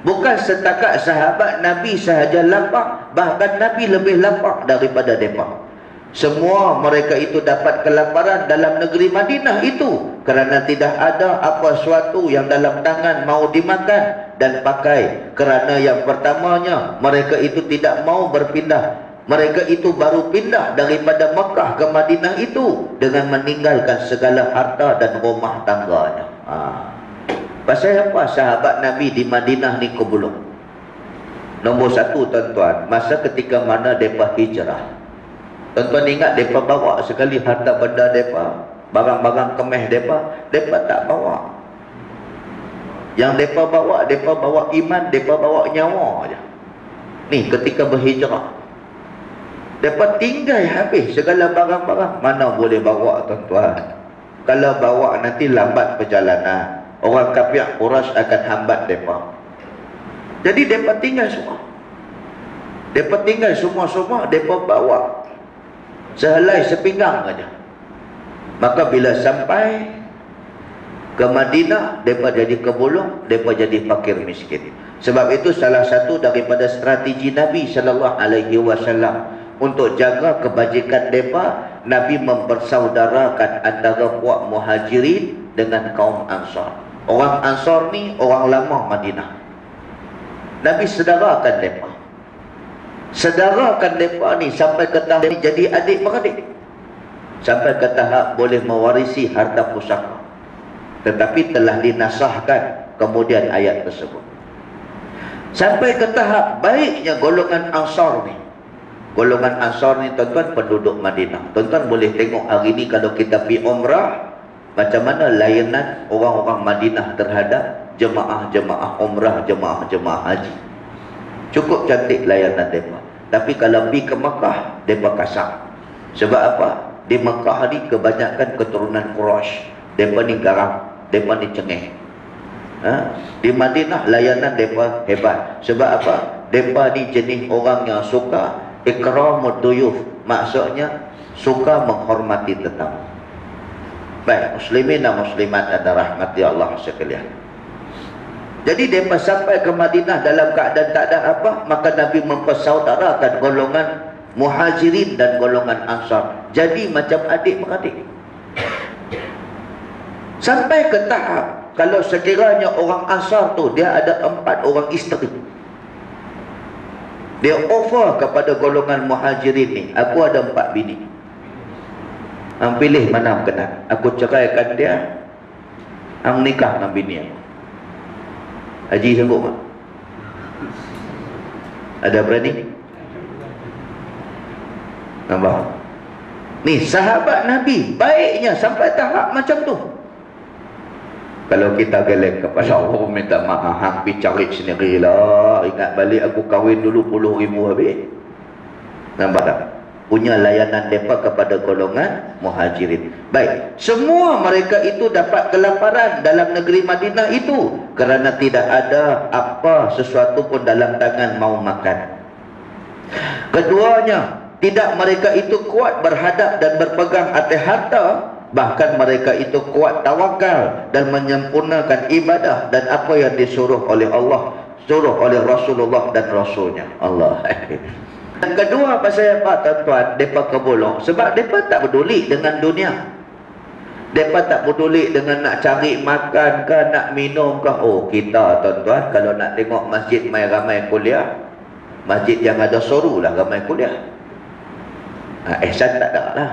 Bukan setakat sahabat Nabi sahaja lapar, bahkan Nabi lebih lapar daripada mereka. Semua mereka itu dapat kelaparan dalam negeri Madinah itu kerana tidak ada apa suatu yang dalam tangan mau dimakan dan pakai. Kerana yang pertamanya mereka itu tidak mau berpindah. Mereka itu baru pindah daripada Mekah ke Madinah itu dengan meninggalkan segala harta dan rumah tangganya. Pasal apa sahabat Nabi di Madinah ni kebulung? Nombor 1, tuan-tuan, masa ketika mana mereka hijrah, tuan-tuan ingat mereka bawa sekali harta benda mereka, barang-barang kemeh mereka tak bawa. Yang mereka bawa iman, mereka bawa nyawa aja. Ni ketika berhijrah, mereka tinggal habis segala barang-barang. Mana boleh bawa, tuan-tuan? Kalau bawa nanti lambat perjalanan. Orang kafir Quraisy akan hambat mereka. Jadi mereka tinggal semua. Mereka tinggal semua-semua, mereka bawa sehelai sepinggang aja. Maka bila sampai ke Madinah, mereka jadi kebulung, mereka jadi fakir miskin. Sebab itu salah satu daripada strategi Nabi SAW untuk jaga kebajikan mereka, Nabi mempersaudarakan antara puak Muhajirin dengan kaum Ansar. Orang Ansar ni orang lama Madinah. Nabi sedarakan mereka. Sedarakan mereka ni sampai ke tahap ni jadi adik-beradik. Sampai ke tahap boleh mewarisi harta pusaka. tetapi telah dinasahkan kemudian ayat tersebut. Sampai ke tahap baiknya golongan Ansar ni. Golongan Ansar ni tuan-tuan penduduk Madinah. Tuan-tuan boleh tengok hari ni kalau kita pergi umrah, macam mana layanan orang-orang Madinah terhadap jemaah-jemaah umrah, jemaah-jemaah haji. Cukup cantik layanan mereka. Tapi kalau pergi ke Mekah, mereka kasar. Sebab apa? Di Mekah ni kebanyakan keturunan Quraisy. Mereka ni garam, mereka ni cengeng. Di Madinah layanan mereka hebat. Sebab apa? Mereka ni jenis orang yang suka ikramud duyuf. Maksudnya suka menghormati tetamu. Baik, muslimin dan muslimat dan rahmati Allah sekalian. Jadi mereka sampai ke Madinah dalam keadaan tak ada apa, maka Nabi mempersaudarakan golongan Muhajirin dan golongan Ansar. Jadi macam adik-beradik. Sampai ke tahap kalau sekiranya orang Ansar tu dia ada 4 orang isteri, dia offer kepada golongan Muhajirin ni, aku ada 4 bini, hang pilih mana berkenan, aku ceraikan dia, hang nikah dengan bini aku. Haji sanggup tak? Ada berani? Nampak? Ni sahabat Nabi baiknya sampai tahap macam tu. Kalau kita geleng kepada Allah minta maaf, hang pergi cari sendirilah, ingat balik aku kahwin dulu 10,000 habis. Nampak tak? Punya layanan mereka kepada golongan Muhajirin. Baik, semua mereka itu dapat kelaparan dalam negeri Madinah itu kerana tidak ada apa sesuatu pun dalam tangan mau makan. Keduanya, tidak mereka itu kuat berhadap dan berpegang atas harta, bahkan mereka itu kuat tawakal dan menyempurnakan ibadah dan apa yang disuruh oleh Allah, suruh oleh Rasulullah dan Rasulnya. Allah. Yang kedua pasal apa tuan-tuan? Mereka kebolong sebab mereka tak peduli dengan dunia. Mereka tak peduli dengan nak cari makan ke, nak minum ke. Oh, kita tuan-tuan kalau nak tengok masjid mai ramai kuliah, masjid yang ada soru lah ramai kuliah. Ihsan tak ada lah.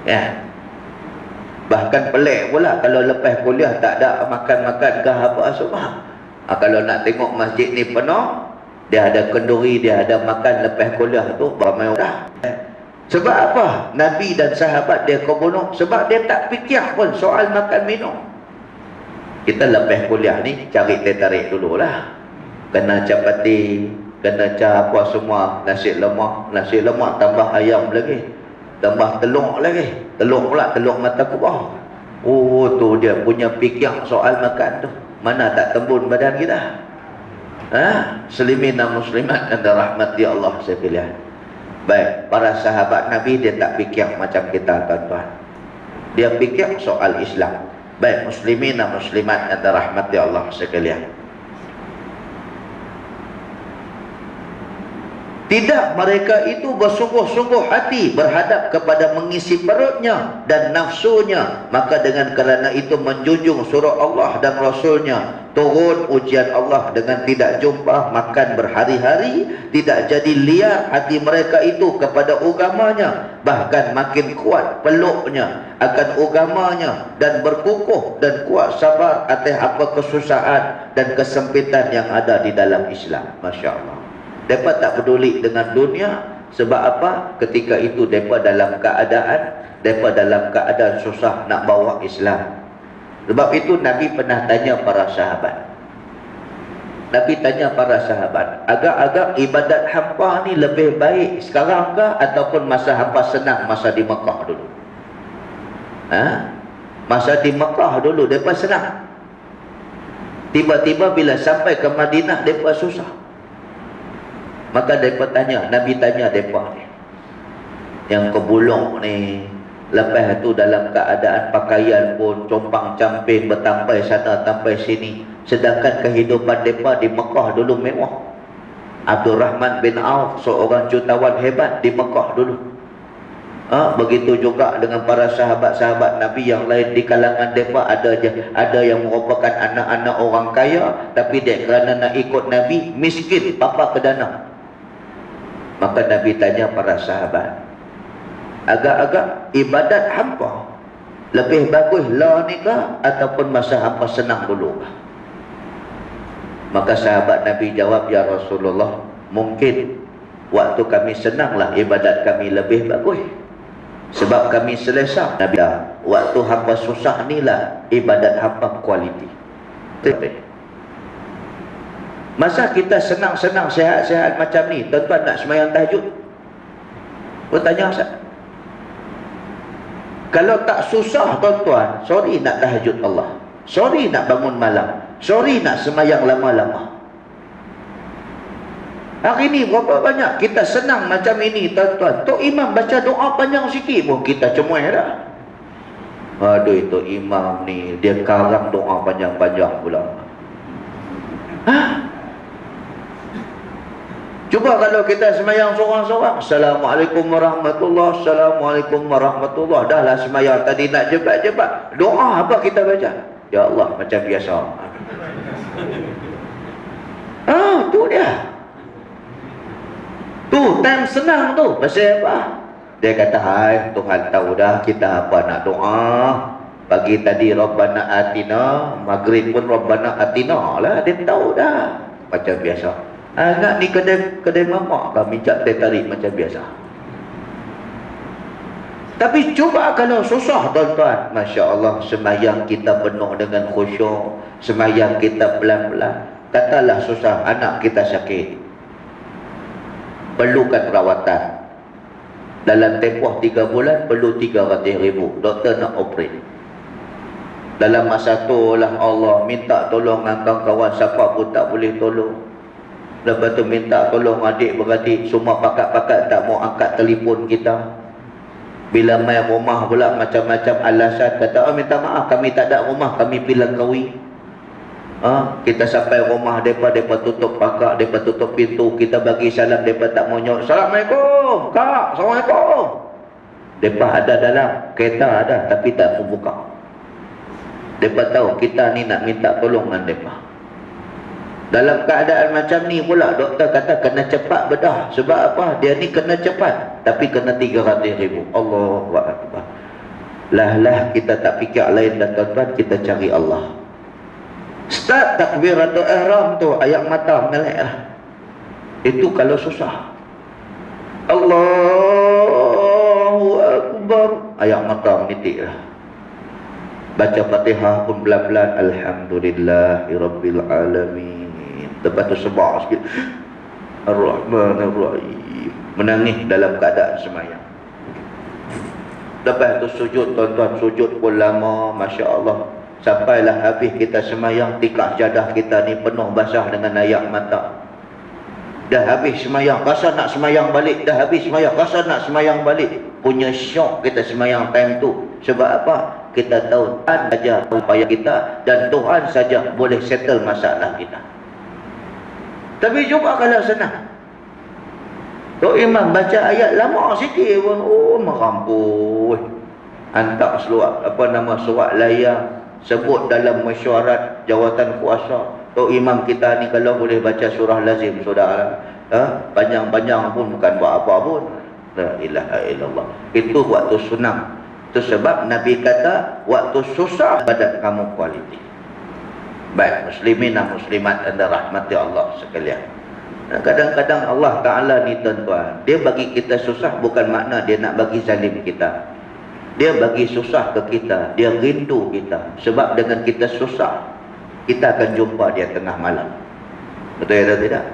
Ya. Bahkan pelik pula kalau lepas kuliah tak ada makan-makan ke apa semua. Kalau nak tengok masjid ni penuh, dia ada kenduri, dia ada makan lepas kuliah tu ramai orang. Sebab apa? Nabi dan sahabat dia kebunuh sebab dia tak fikir pun soal makan minum. Kita lepas kuliah ni cari teh tarik dululah. Kena capati, kena apa semua, nasi lemak tambah ayam lagi, tambah telur lagi, telur pula telur mata kubah. Oh, tu dia punya fikir soal makan tu. Mana tak tembun badan kita. Muslimin dan muslimat dan rahmati Allah sekalian. Baik, para sahabat Nabi dia tak fikir macam kita tuan-tuan. Dia fikir soal Islam. Baik, muslimin dan muslimat dan rahmati Allah sekalian. Tidak mereka itu bersungguh-sungguh hati berhadap kepada mengisi perutnya dan nafsunya. Maka dengan kerana itu menjunjung surah Allah dan Rasulnya. Turun ujian Allah dengan tidak jumpa makan berhari-hari. Tidak jadi liar hati mereka itu kepada agamanya. Bahkan makin kuat peluknya akan agamanya. Dan berkukuh dan kuat sabar atas apa kesusahan dan kesempitan yang ada di dalam Islam. Masya Allah. Mereka tak peduli dengan dunia. Sebab apa? Ketika itu mereka dalam keadaan susah nak bawa Islam. Sebab itu Nabi pernah tanya para sahabat. Nabi tanya para sahabat, agak-agak ibadat hampa ni lebih baik sekarang ke ataupun masa hampa senang masa di Mekah dulu? Masa di Mekah dulu mereka senang. Tiba-tiba bila sampai ke Madinah mereka susah. Maka mereka tanya, Nabi tanya mereka ni, yang kebulung ni, lepas tu dalam keadaan pakaian pun compang camping, bertampai sana tampai sini, sedangkan kehidupan mereka di Mekah dulu mewah. Abdul Rahman bin Auf seorang jutawan hebat di Mekah dulu. Begitu juga dengan para sahabat-sahabat Nabi yang lain di kalangan mereka. Ada yang merupakan anak-anak orang kaya, tapi dia kerana nak ikut Nabi miskin papa ke dana. Maka Nabi tanya para sahabat, agak-agak ibadat hampa Lebih bagus lah ni kah ataupun masa hampa senang dulu kah? Maka sahabat Nabi jawab, ya Rasulullah, mungkin waktu kami senanglah ibadat kami lebih bagus, sebab kami selesa. Nabi, waktu hampa susah ni lah ibadat hampa kualiti. Masa kita senang-senang, sehat-sehat macam ni, tuan-tuan nak sembahyang tahajud? Bertanya Ustaz. Kalau tak susah tuan-tuan, sorry nak tahajud Allah, sorry nak bangun malam, sorry nak sembahyang lama-lama. Hari ni berapa banyak kita senang macam ini tuan-tuan. Tok Imam baca doa panjang sikit pun kita cemuih dah. Aduh, itu imam ni dia karang doa panjang-panjang pula. Cuba kalau kita sembahyang seorang-seorang, Assalamualaikum warahmatullahi, Assalamualaikum warahmatullahi. Dah lah sembahyang tadi nak jebat-jebat, doa apa kita baca? Ya Allah, macam biasa. Tu dia. Tu time senang tu. Pasal apa? Dia kata, hai, Tuhan tahu dah kita apa nak doa. Pagi tadi Rabbana Atina, maghrib pun Rabbana Atina lah. Dia tahu dah. Macam biasa. Nak ni kedai mamak kami minta teh tarik macam biasa. Tapi cuba kalau susah tuan-tuan, Masya Allah, sembahyang kita penuh dengan khusyuk, sembahyang kita pelan-pelan. Katalah susah, anak kita sakit, perlukan perawatan. Dalam tempoh 3 bulan perlu 300,000. Doktor nak operate. Dalam masa tu lah Allah minta tolong dengan kawan-kawan, siapa pun tak boleh tolong. Lepas tu minta tolong adik-beradik, semua pakat-pakat tak mau angkat telefon kita. Bila main rumah pula macam-macam alasan, kata, minta maaf kami tak ada rumah, kami pergi Langkawi. Kita sampai rumah mereka, mereka tutup pagar, mereka tutup pintu, kita bagi salam, mereka tak mau nyok. Assalamualaikum kak, Assalamualaikum. Mereka ada dalam kereta ada, tapi tak mau buka. Mereka tahu kita ni nak minta tolong dengan mereka. Dalam keadaan macam ni pula, doktor kata kena cepat bedah. Sebab apa? Dia ni kena cepat, tapi kena 300,000. Allahu Akbar. Lah kita tak fikir lain dah tuan-tuan, kita cari Allah. Start takbiratul ihram tu, ayat mata melek lah. Itu kalau susah. Allahu Akbar, ayat mata menitik lah. Baca Fatihah pun pelan-pelan, Alhamdulillahirabbil alamin. Lepas tu sebab sikit, Ar-Rahman Ar-Rahim, menangis dalam keadaan sembahyang. Lepas tu sujud tuan-tuan, sujud pun lama, Masya Allah. Sampailah habis kita sembahyang, tikar jadah kita ni penuh basah dengan air mata. Dah habis sembahyang, rasa nak sembahyang balik. Dah habis sembahyang, rasa nak sembahyang balik. Punya syok kita sembahyang time tu. Sebab apa? Kita tahu Tuhan saja upaya kita, dan Tuhan saja boleh settle masalah kita. Tapi cuba kalau senang, Tok Imam baca ayat lama sikit pun, merampus. Hantar surat, surat layar, sebut dalam mesyuarat jawatan kuasa. Tok Imam kita ni kalau boleh baca surah lazim, saudara, panjang-panjang pun bukan buat apa pun. La ilaha illallah. Itu waktu senang. Itu sebab Nabi kata, waktu susah badan kamu kualiti. Baik muslimin dan muslimat anda rahmati Allah sekalian. Kadang-kadang Allah Ta'ala ni tuan-tuan, dia bagi kita susah bukan makna dia nak bagi zalim kita. Dia bagi susah ke kita, dia rindu kita. Sebab dengan kita susah, kita akan jumpa dia tengah malam. Betul atau tidak?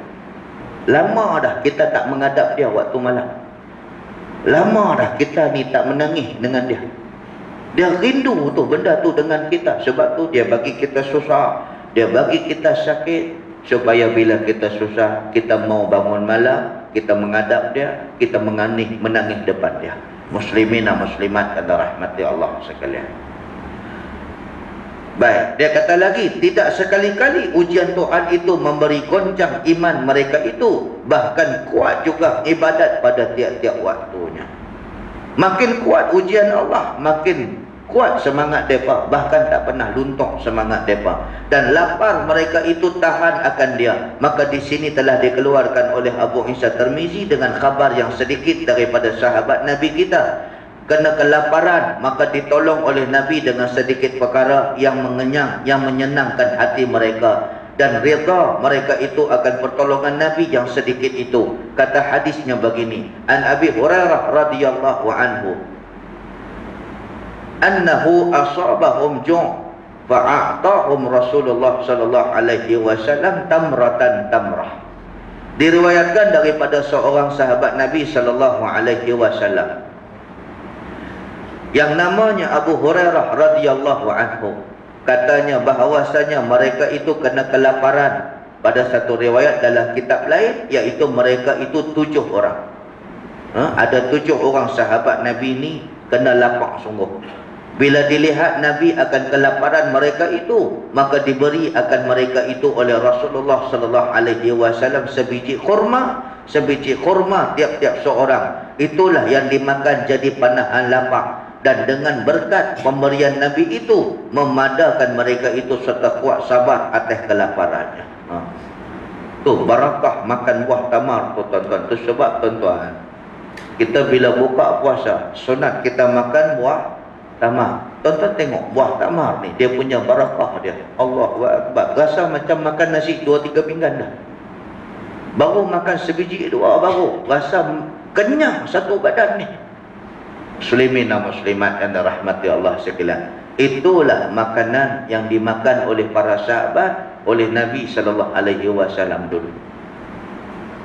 Lama dah kita tak menghadap dia waktu malam. Lama dah kita ni tak menangis dengan dia. Dia rindu tu benda tu dengan kita. Sebab tu dia bagi kita susah, dia bagi kita sakit, supaya bila kita susah, kita mau bangun malam, kita menghadap dia, kita menangis depan dia. Muslimin dan muslimat anda rahmati Allah sekalian. Baik, dia kata lagi, tidak sekali-kali ujian Tuhan itu memberi goncang iman mereka itu, bahkan kuat juga ibadat pada tiap-tiap waktunya. Makin kuat ujian Allah, makin kuat semangat mereka, bahkan tak pernah luntur semangat mereka, dan lapar mereka itu tahan akan dia. Maka di sini telah dikeluarkan oleh Abu Isa Tirmizi dengan khabar yang sedikit daripada sahabat Nabi kita. kena kelaparan, maka ditolong oleh Nabi dengan sedikit perkara yang mengenyang, yang menyenangkan hati mereka, dan reda mereka itu akan pertolongan Nabi yang sedikit itu. Kata hadisnya begini, An Abi Hurairah radhiyallahu anhu, annahu asabahum ju' fa'atahum Rasulullah sallallahu alaihi wasallam tamratan tamrah. Diriwayatkan daripada seorang sahabat Nabi sallallahu alaihi wasallam yang namanya Abu Hurairah radhiyallahu anhu, katanya bahawasanya mereka itu kena kelaparan. Pada satu riwayat dalam kitab lain, iaitu mereka itu 7 orang. Ada 7 orang sahabat Nabi ni kena lapar sungguh. Bila dilihat Nabi akan kelaparan mereka itu, maka diberi akan mereka itu oleh Rasulullah sallallahu alaihi wasallam sebiji kurma, tiap-tiap seorang. Itulah yang dimakan jadi panahan lapar. Dan dengan berkat pemberian Nabi itu, memadakan mereka itu serta kuat sabar atas kelaparannya. Tu barakah makan buah tamar tu tuan-tuan. Tu sebab tuan-tuan, kita bila buka puasa, sunat kita makan buah tamar. Tuan-tuan tengok buah tamar ni, dia punya barakah dia. Allahu Akbar. Rasa macam makan nasi 2-3 pinggan dah. Baru makan sebiji 2 baru rasa kenyang satu badan ni. Muslimin dan muslimat yang dirahmati Allah sekalian, itulah makanan yang dimakan oleh para sahabat, oleh Nabi sallallahu alaihi wasallam dulu.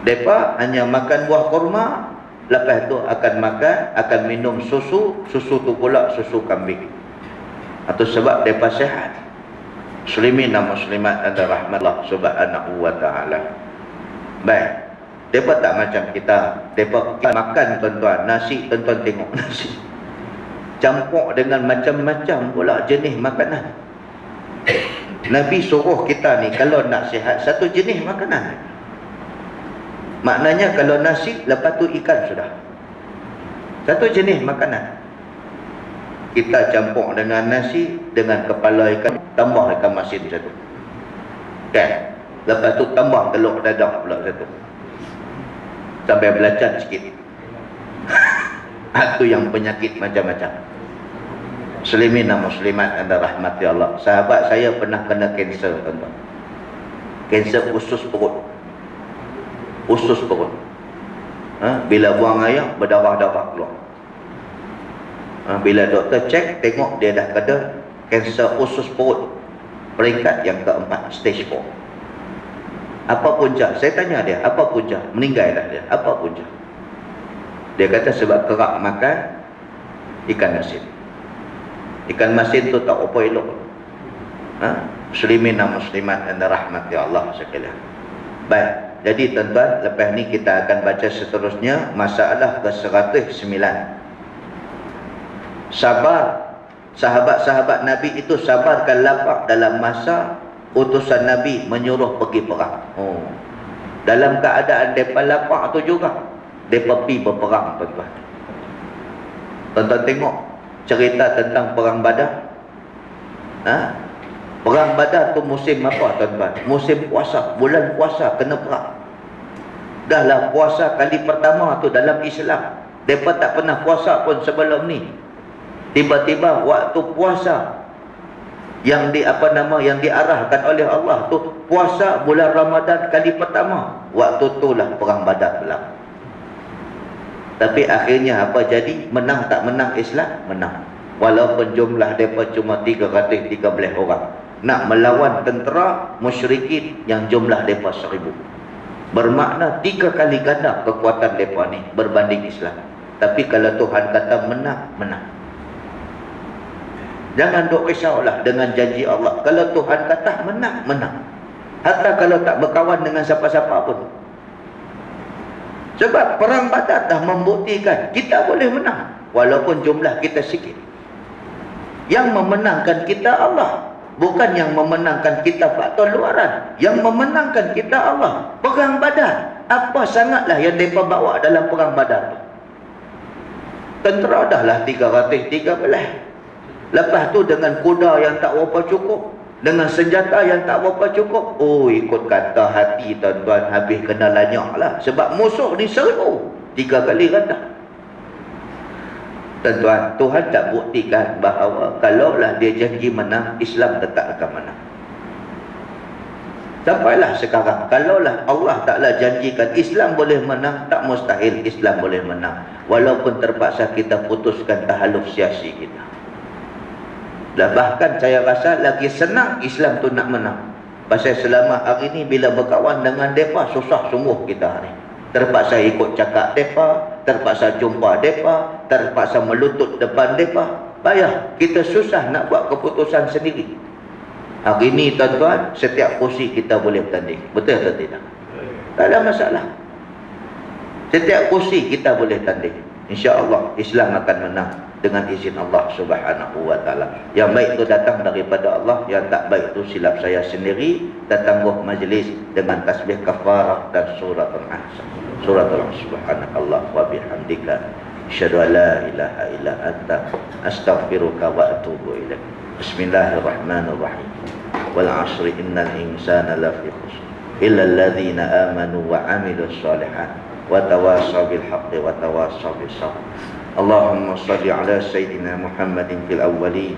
Depa hanya makan buah kurma, lepas tu akan minum susu tu pula susu kambing. Atau sebab depa sihat. Muslimin dan muslimat yang dirahmati Allah subhanahu wa taala. Baik. Mereka tak macam kita. Mereka makan tuan-tuan, nasi tuan-tuan tengok nasi campur dengan macam-macam pula jenis makanan. Nabi suruh kita ni kalau nak sihat, satu jenis makanan. Maknanya kalau nasi, lepas tu ikan sudah. Satu jenis makanan. Kita campur dengan nasi, dengan kepala ikan, tambah ikan masin satu. Kan? Lepas tu tambah telur dadah pula satu. Sampai belacan sikit. Itu yang penyakit macam-macam. Muslimin dan muslimat yang dirahmati Allah. Sahabat saya pernah kena kanser tuan-tuan. Kanser usus perut. Usus perut. Bila buang air, berdarah-darah keluar. Bila doktor cek, tengok dia dah ada kanser usus perut, peringkat yang keempat, stage 4. Apa punca? Saya tanya dia, apa punca? Meninggal dah dia. Apa punca? Dia kata sebab kerap makan ikan masin. Ikan masin tu tak apa elok. Muslimin dan muslimat yang dirahmati Allah sekalian. Baik, jadi tuan-tuan, lepas ni kita akan baca seterusnya masalah ke-109. Sabar. Sahabat-sahabat Nabi itu sabarkan lapar dalam masa utusan Nabi menyuruh pergi perang. Dalam keadaan mereka lapar tu juga, mereka pergi berperang tuan-tuan. Tuan-tuan tengok cerita tentang perang Badar. Perang Badar tu musim apa tuan-tuan? Musim puasa, bulan puasa kena perang. Dahlah puasa kali pertama tu dalam Islam. Mereka tak pernah puasa pun sebelum ni. Tiba-tiba waktu puasa yang yang diarahkan oleh Allah tu, puasa bulan Ramadan kali pertama, waktu itulah perang Badar berlaku. Tapi akhirnya apa jadi? Menang tak menang Islam? Menang. Walaupun jumlah mereka cuma 313 orang, nak melawan tentera musyrikin yang jumlah mereka 1000. Bermakna 3 kali ganda kekuatan mereka ni berbanding Islam. Tapi kalau Tuhan kata menang, menang. Jangan duk risaulah dengan janji Allah. Kalau Tuhan kata menang, menang. Hatta kalau tak berkawan dengan siapa-siapa pun. Sebab perang Badar dah membuktikan kita boleh menang walaupun jumlah kita sikit. Yang memenangkan kita Allah, bukan yang memenangkan kita faktor luaran. Yang memenangkan kita Allah. Perang Badar, apa sangatlah yang mereka bawa dalam perang Badar tu? Tentera dahlah 313. Lepas tu dengan kuda yang tak berapa cukup, dengan senjata yang tak berapa cukup, ikut kata hati tuan-tuan, habis kena lanyak lah. Sebab musuh ni 1000, 3 kali ganda. Tuan-tuan, Tuhan tak buktikan bahawa kalaulah dia janji menang, Islam tetap akan menang. Sampailah sekarang, kalaulah Allah Ta'ala janjikan Islam boleh menang, tak mustahil Islam boleh menang. Walaupun terpaksa kita putuskan tahaluf siasi kita. Dan bahkan saya rasa lagi senang Islam tu nak menang. Pasal selama hari ni bila berkawan dengan mereka, susah sungguh kita hari. Terpaksa ikut cakap mereka, terpaksa jumpa mereka, terpaksa melutut depan mereka. Payah, kita susah nak buat keputusan sendiri. Hari ini tuan-tuan, setiap kursi kita boleh bertanding. Betul atau tidak? Tak ada masalah. Setiap kursi kita boleh tanding. InsyaAllah Islam akan menang dengan izin Allah Subhanahu wa ta'ala. Yang baik itu datang daripada Allah, yang tak baik itu silap saya sendiri. Tertangguh majlis dengan tasbih kafarah dan suratul Ahzab. Suratul Subhanakallah wa bihamdika asyhadu an la ilaha illa anta astaghfiruka wa atubu ilaik. Bismillahirrahmanirrahim. Wal 'asri innal insana lafi khusr illa alladhina amanu wa 'amilus shalihat wa tawassaw bil haqqi wa tawassaw bis sabr. Allahumma shalli ala sayyidina Muhammadin fil awwalin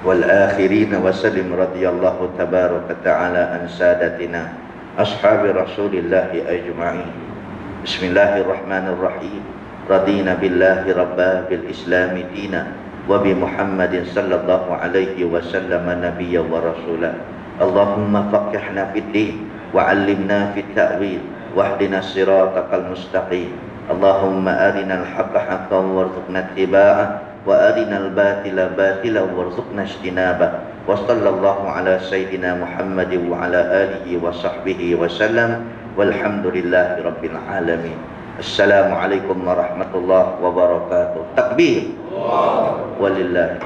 wal akhirin wa sallim radhiyallahu tabaraka ta'ala an sadatina ashabi Rasulillah ajma'in. Bismillahirrahmanirrahim. Radina billahi rabba bil islami dina wa bi Muhammadin sallallahu alaihi wasallam nabiyya wa rasula. Allahumma faqihna fid din wa 'allimna fit ta'wil wahdina siratal mustaqim. Allahumma arinal haqqa haqqan warzuqna ittiba'ah wa arinal batila batilan warzuqna ijtinabah. Wa sallallahu ala sayyidina Muhammadin wa ala alihi wa sahbihi wa sallam. Walhamdulillahi rabbil alamin. Assalamualaikum warahmatullahi wabarakatuh. Takbir. Walillahi.